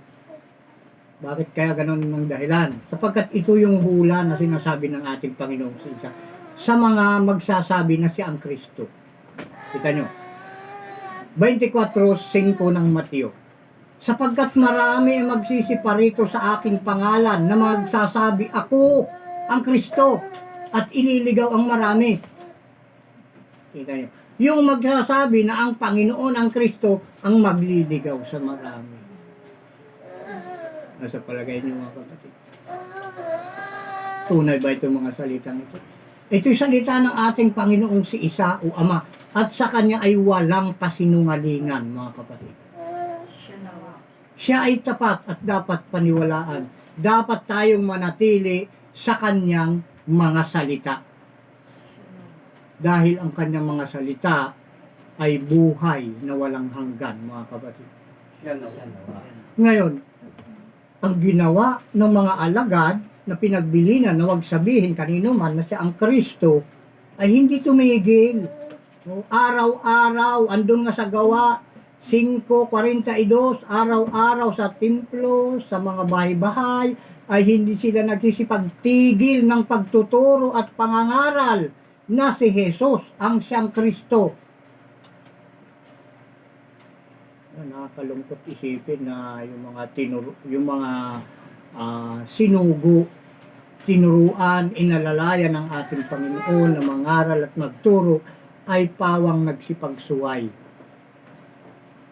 Bakit kaya ganon ng dahilan? Sapagkat ito yung hula na sinasabi ng ating Panginoong Isa sa mga magsasabi na siya ang Kristo. Kita nyo, 24:5 ng Mateo. Sapagkat marami ang magsisiparito sa aking pangalan na magsasabi, ako ang Kristo, at ililigaw ang marami. Kita nyo, yung magsasabi na ang Panginoon ang Kristo ang magliligaw sa marami. Nasa palagay niyo mga kapatid? Tunay ba itong mga salitang ito? Ito'y salita ng ating Panginoong si Isa o Ama, at sa Kanya ay walang kasinungalingan, mga kapatid. Siya ay tapat at dapat paniwalaan. Dapat tayong manatili sa Kanyang mga salita. Dahil ang Kanyang mga salita ay buhay na walang hanggan, mga kapatid. Ngayon, ang ginawa ng mga alagad na pinagbilinan na wag sabihin kanino man na siya ang Kristo ay hindi tumigil. O, araw-araw, andun nga sa Gawa 5:42, araw-araw sa templo, sa mga bahay-bahay, ay hindi sila nagsisipagtigil ng pagtuturo at pangangaral na si Jesus ang siyang Kristo. Nakakalungkot isipin na yung mga sinugo, tinuruan, inalalayan ng ating Panginoon na mangaral at magturo ay pawang nagsipagsuway.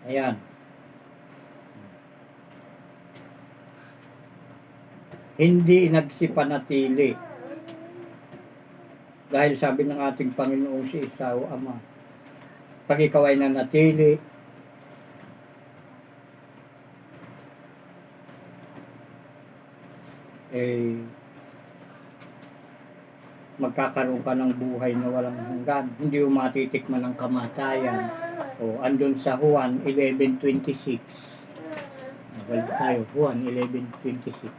Ayan. Hindi nagsipanatili. Dahil sabi ng ating Panginoon si Isa o Ama, pag ikaw ay nanatili, magkakaroon ka ng buhay na walang hanggan. Hindi mo matitikman ng kamatayan. O, andun sa Juan 11:26. Balik tayo, Juan 11:26.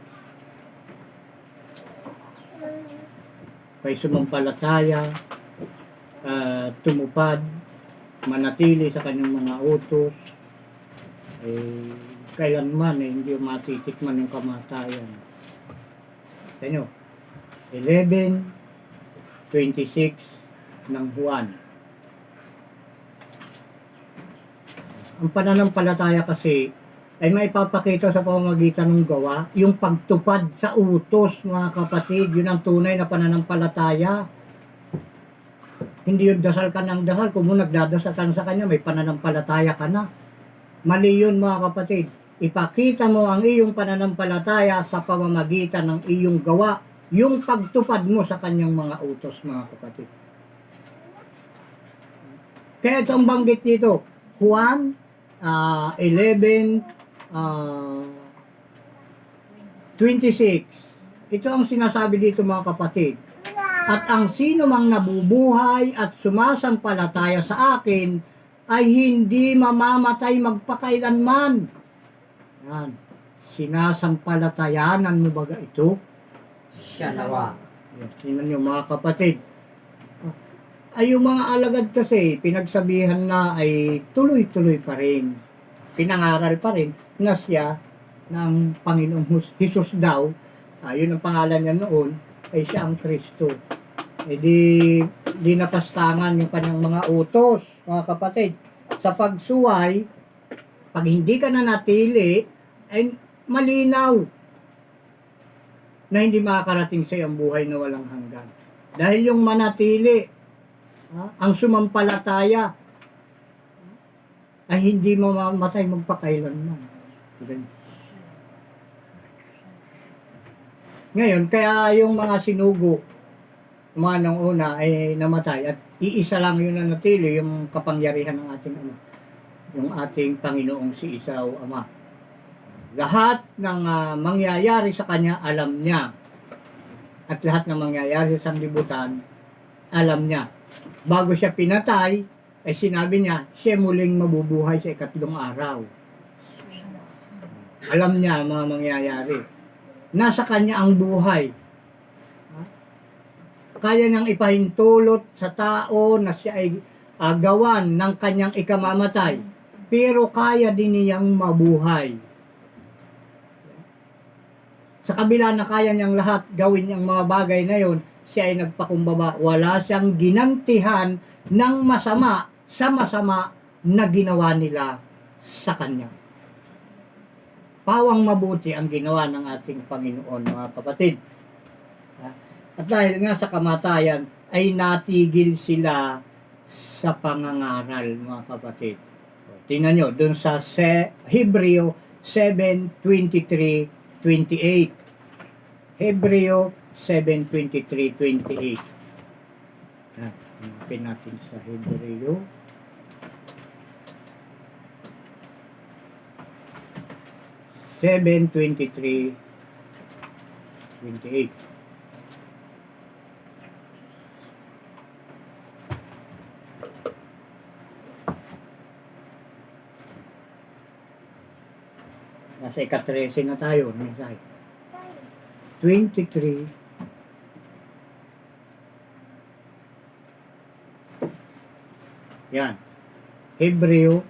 Kay sumampalataya, tumupad, manatili sa kanyang mga utos, kailanman hindi matitikman ng kamatayan. Ano? 11:26 ng Juan. Ang pananampalataya kasi ay maipapakita sa pamamagitan ng gawa, yung pagtupad sa utos, mga kapatid. Yun ang tunay na pananampalataya. Hindi yung dasal ka ng dasal. Kung mo nagdadasal ka sa Kanya, may pananampalataya ka na. Mali yun, mga kapatid. Ipakita mo ang iyong pananampalataya sa pamamagitan ng iyong gawa, yung pagtupad mo sa Kanyang mga utos, mga kapatid. Kaya ito ang banggit dito, Juan 11:26. Ito ang sinasabi dito, mga kapatid. At ang sino mang nabubuhay at sumasampalataya sa akin ay hindi mamamatay magpakailanman. Yan. Sinasampalatayanan mo baga ito? Siya nawa. Tingnan nyo, mga kapatid. Ay, yung mga alagad kasi, pinagsabihan na ay tuloy-tuloy pa rin. Pinangaral pa rin na siya ng Panginoong Jesus daw. Yun ang pangalan niya noon, ay siya ang Kristo. di napastangan yung kanyang mga utos, mga kapatid. Sa pagsuway, pag hindi ka na natili, ay malinaw na hindi makakarating sa iyong buhay na walang hanggan. Dahil yung manatili, ang sumampalataya, ay hindi mamamatay magpakailanman. Ngayon, kaya yung mga sinugo, mga nung una ay namatay at iisa lang yun na natili, yung kapangyarihan ng ating Ama, yung ating Panginoong si Isaw Ama. Lahat ng mangyayari sa kanya, alam niya. At lahat ng mangyayari sa sanglibutan, alam niya. Bago siya pinatay, ay sinabi niya, siya muling mabubuhay sa ikatlong araw. Alam niya ang mga mangyayari. Nasa kanya ang buhay. Kaya niyang ipahintulot sa tao na siya ay gawan ng kanyang ikamamatay. Pero kaya din niyang mabuhay. Sa kabila na kaya niyang lahat gawin niyang mga bagay na yon, siya ay nagpakumbaba. Wala siyang ginantihan ng masama sa masama na ginawa nila sa kanya. Pawang mabuti ang ginawa ng ating Panginoon, mga kapatid. At dahil nga sa kamatayan, ay natigil sila sa pangangaral, mga kapatid. Tingnan nyo, dun sa Hebreo 7:23-28. Hebreo 7:23-28. Hanapin natin sa Hebreo. Seven 23:28. Nasa ika-13 na tayo, mensahe. 23. Yan. Hebreo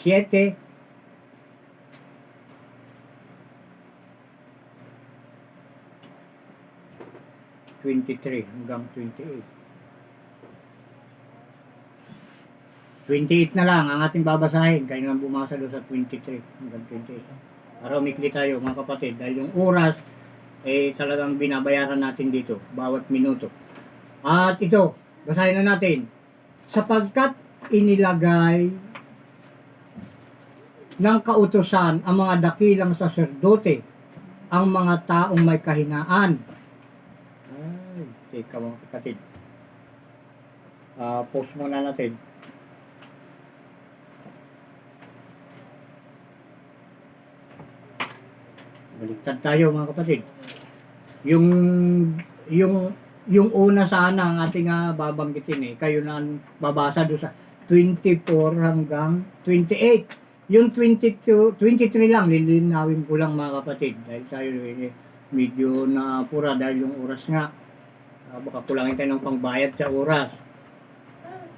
7. 23 hanggang 28. 28 na lang ang ating babasahin. Kayo nang bumasa doon sa 23 hanggang 28. Para umikli tayo, mga kapatid. Dahil yung oras, talagang binabayaran natin dito. Bawat minuto. At ito, basahin na natin. Sapagkat inilagay ng kautusan ang mga dakilang saserdote, ang mga taong may kahinaan. Teka mga kapatid. Pause muna natin. Baliktad tayo mga kapatid. Yung una sana ang ating babanggitin Kayo na babasa doon sa 24 hanggang 28. Yung 22, 23 lang, lilinawin ko lang mga kapatid. Dahil tayo medyo na pura dahil yung oras nga. Baka kulangin tayo ng pangbayad sa oras.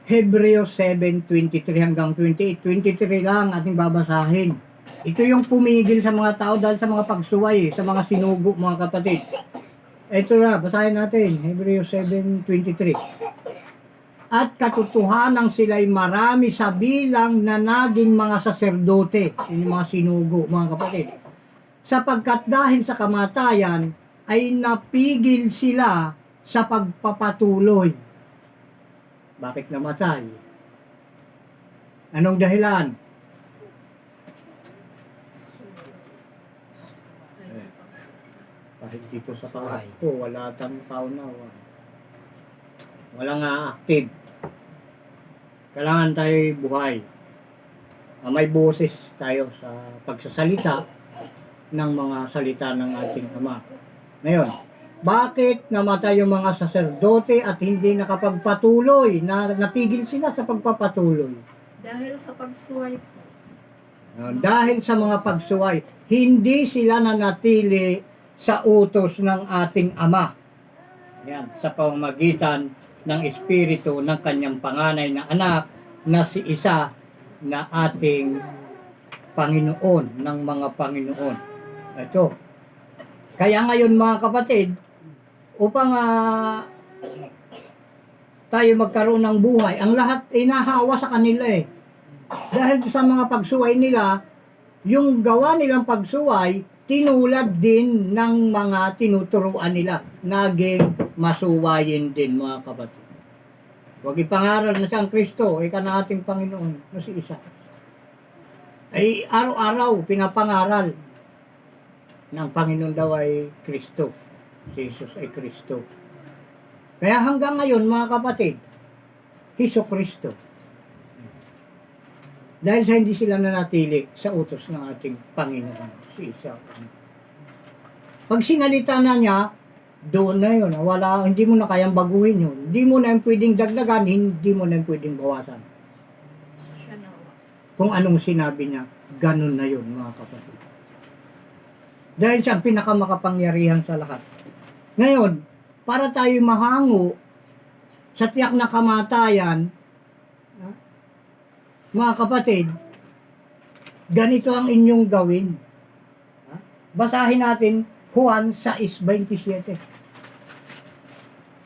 Hebreo 7:23 hanggang 28. 23 lang ating babasahin. Ito yung pumigil sa mga tao dahil sa mga pagsuway, sa mga sinugo, mga kapatid. Ito na, basahin natin. Hebreo 7:23. At katotohanan sila'y marami sa bilang na naging mga saserdote, yung mga sinugo, mga kapatid. Sapagkat dahil sa kamatayan, ay napigil sila sa pagpapatuloy. Bakit namatay? Anong dahilan? Kahit dito sa kaharap ko, wala tang tao na. Walang active. Kailangan tayo buhay. May boses tayo sa pagsasalita ng mga salita ng ating Ama. Ngayon, bakit namatay yung mga saserdote at hindi nakapagpatuloy? Natigil sila sa pagpapatuloy. Dahil sa pagsuway po. Dahil sa mga pagsuway, hindi sila nanatili sa utos ng ating Ama. Yan, sa pamamagitan ng Espiritu ng kanyang panganay na anak na si Isa na ating Panginoon ng mga Panginoon. Ito. Kaya ngayon mga kapatid, upang tayo magkaroon ng buhay, ang lahat ay nahawa sa kanila eh. Dahil sa mga pagsuway nila, yung gawa nilang pagsuway, tinulad din ng mga tinuturuan nila. Naging masuwayin din, mga kapatid. Huwag ipangaral na siyang Kristo, ika na ating Panginoon, na si isa. Ay araw-araw pinapangaral ng Panginoon daw ay Kristo. Si Jesus ay Kristo. Kaya hanggang ngayon, mga kapatid, Hesus Kristo. Dahil sa hindi sila nanatili sa utos ng ating Panginoon, si Isa. Pag sinalita na niya, doon na yun. Wala, hindi mo na kayang baguhin yun. Hindi mo na yung pwedeng dagdagan, hindi mo na yung pwedeng bawasan. Siya nawa. Kung anong sinabi niya, ganun na yun, mga kapatid. Dahil siya ang pinakamakapangyarihan sa lahat. Ngayon, para tayo mahango sa tiyak na kamatayan, mga kapatid, ganito ang inyong gawin. Basahin natin Juan 6:27.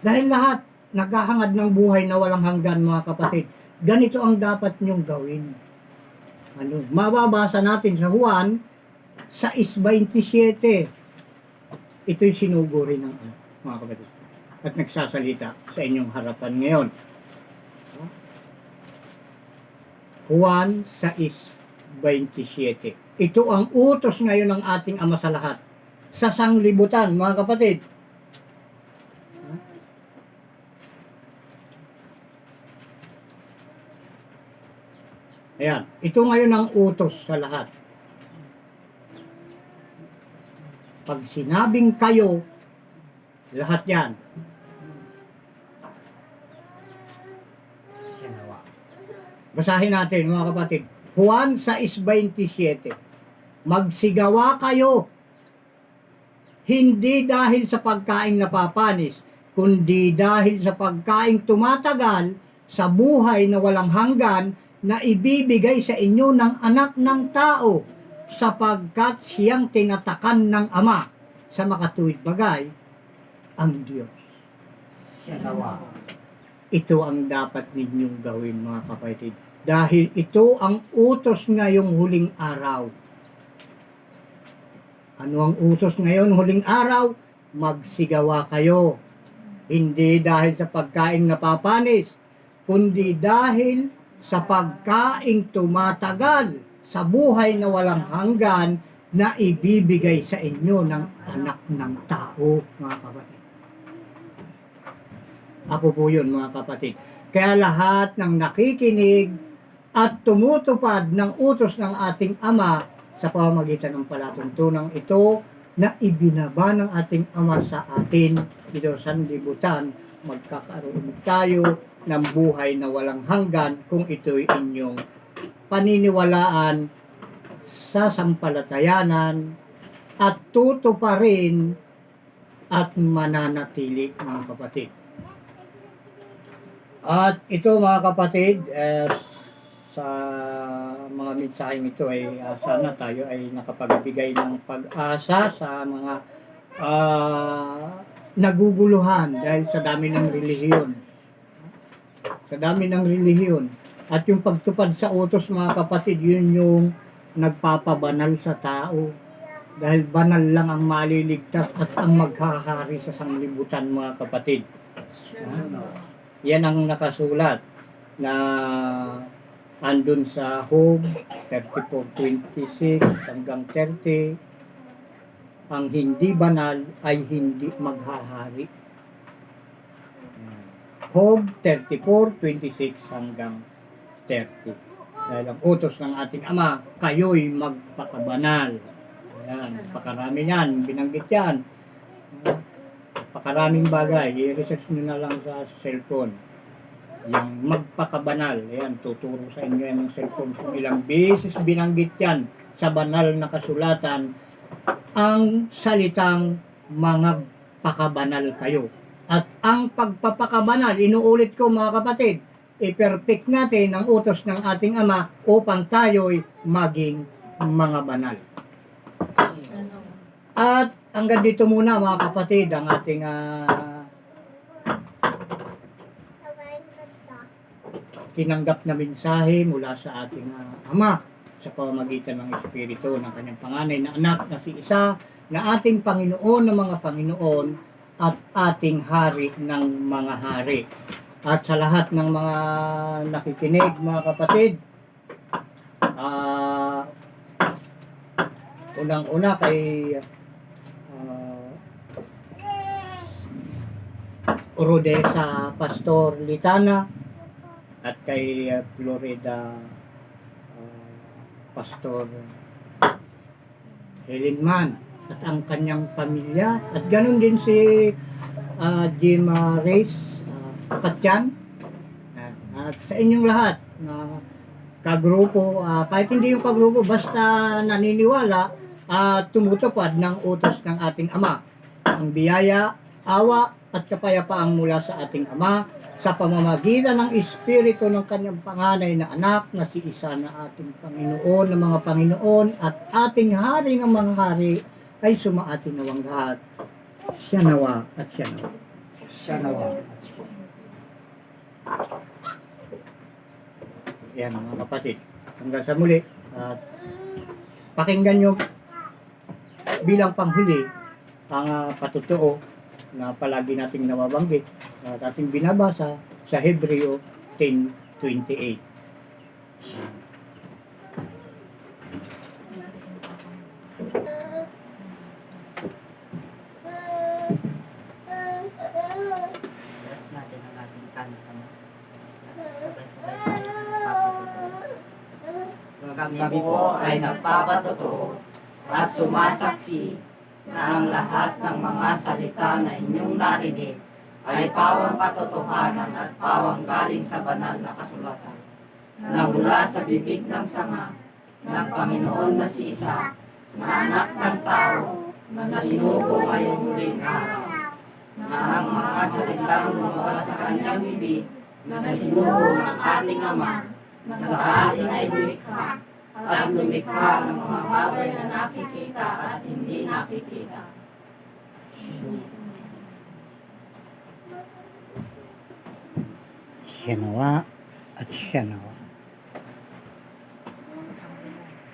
Dahil lahat naghahangad ng buhay na walang hanggan, mga kapatid, ganito ang dapat nyong gawin. Ano? Mababasa natin sa Juan 6:27. Ito'y sinuguri ng mga kapatid. At nagsasalita sa inyong harapan ngayon. Juan 6:27. Ito ang utos ngayon ng ating Ama sa lahat. Sa sanglibutan, mga kapatid. Ayan. Ito ngayon ang utos sa lahat. Pag sinabing kayo, lahat yan. Siya nawa. Basahin natin, mga kapatid. Juan 6:27. Magsigawa kayo, hindi dahil sa pagkaing napapanis, kundi dahil sa pagkaing tumatagal sa buhay na walang hanggan na ibibigay sa inyo ng anak ng tao, sapagkat siyang tinatakan ng Ama sa makatuwid bagay, ang Diyos. Siya nawa. Ito ang dapat ninyong gawin, mga kapatid. Dahil ito ang utos ngayong huling araw. Ano ang utos ngayon huling araw? Magsigawa kayo. Hindi dahil sa pagkaing napapanis, kundi dahil sa pagkaing tumatagal sa buhay na walang hanggan na ibibigay sa inyo ng anak ng tao, mga kapatid. Ako po yun, mga kapatid. Kaya lahat ng nakikinig at tumutupad ng utos ng ating Ama sa pamamagitan ng palatuntunang ito na ibinaba ng ating Ama sa atin dito sa sanlibutan, magkakaroon tayo ng buhay na walang hanggan kung ito'y inyong paniniwalaan sa sampalatayanan at tutuparin at mananatili, mga kapatid. At ito, mga kapatid, sa mga mensaheng ito ay sana tayo ay nakapagbigay ng pag-asa sa mga naguguluhan dahil sa dami ng relihiyon. Sa dami ng relihiyon. At yung pagtupad sa utos, mga kapatid, yun yung nagpapabanal sa tao. Dahil banal lang ang maliligtas at ang maghahari sa sanglibutan, mga kapatid. Siya nawa. Yan ang nakasulat na andun sa Job 34:26 hanggang 30. Ang hindi banal ay hindi maghahari. Job 34:26 hanggang 30. Dahil ang utos ng ating Ama, kayo'y magpakabanal. Ayan, pakarami yan, binanggit yan. Pakaraming bagay, i-research nyo na lang sa cellphone. Yung magpakabanal, ayan, tuturo sa inyo yan ng cellphone. Kung ilang beses binanggit yan sa banal na kasulatan, ang salitang mga pakabanal kayo. At ang pagpapakabanal, inuulit ko, mga kapatid, i-perfect natin ang utos ng ating Ama upang tayo'y maging mga banal. Siya nawa. At hanggang dito muna, mga kapatid, ang ating tinanggap na mensahe mula sa ating Ama sa pamamagitan ng Espiritu ng kanyang panganay na anak na si Isa na ating Panginoon ng mga Panginoon at ating Hari ng mga Hari. At sa lahat ng mga nakikinig, mga kapatid, unang-una kay Rodessa Pastor Litana at kay Florida Pastor Helen Man at ang kanyang pamilya at ganun din si Jim Reyes Kakatyan at sa inyong lahat na kagrupo, kahit hindi yung kagrupo basta naniniwala at tumutupad ng utos ng ating Ama, ang biyaya, awa at kapayapaang mula sa ating Ama sa pamamagitan ng Espiritu ng kanyang panganay na anak na si Isa na ating Panginoon ng mga Panginoon at ating Hari ng mga Hari ay sumaatin nawang lahat. Siya nawa at siya nawa. Siya nawa. Yan mga kapatid. Hanggang sa muli at pakinggan nyo bilang panghuli ang patutoo na palagi nating nababanggit na ating binabasa sa Hebreo 10:28. Bless natin ang ating kanta. Sabay-sabay tayo nagpapatuto. Kami po ay nagpapatuto at sumasaksi na ang lahat ng mga salita na inyong narinig ay pawang katotohanan at pawang galing sa banal na kasulatan na mula sa bibig ng sanga ng Panginoon na si Isa na anak ng tao na sinugo ngayong huling araw na ang mga salitang lumabas sa kanyang bibig na sinugo ng ating Ama na sa atin ay lumikha at lumikha ng mga bagay na nakikita at hindi nakikita. Siya nawa at siya nawa.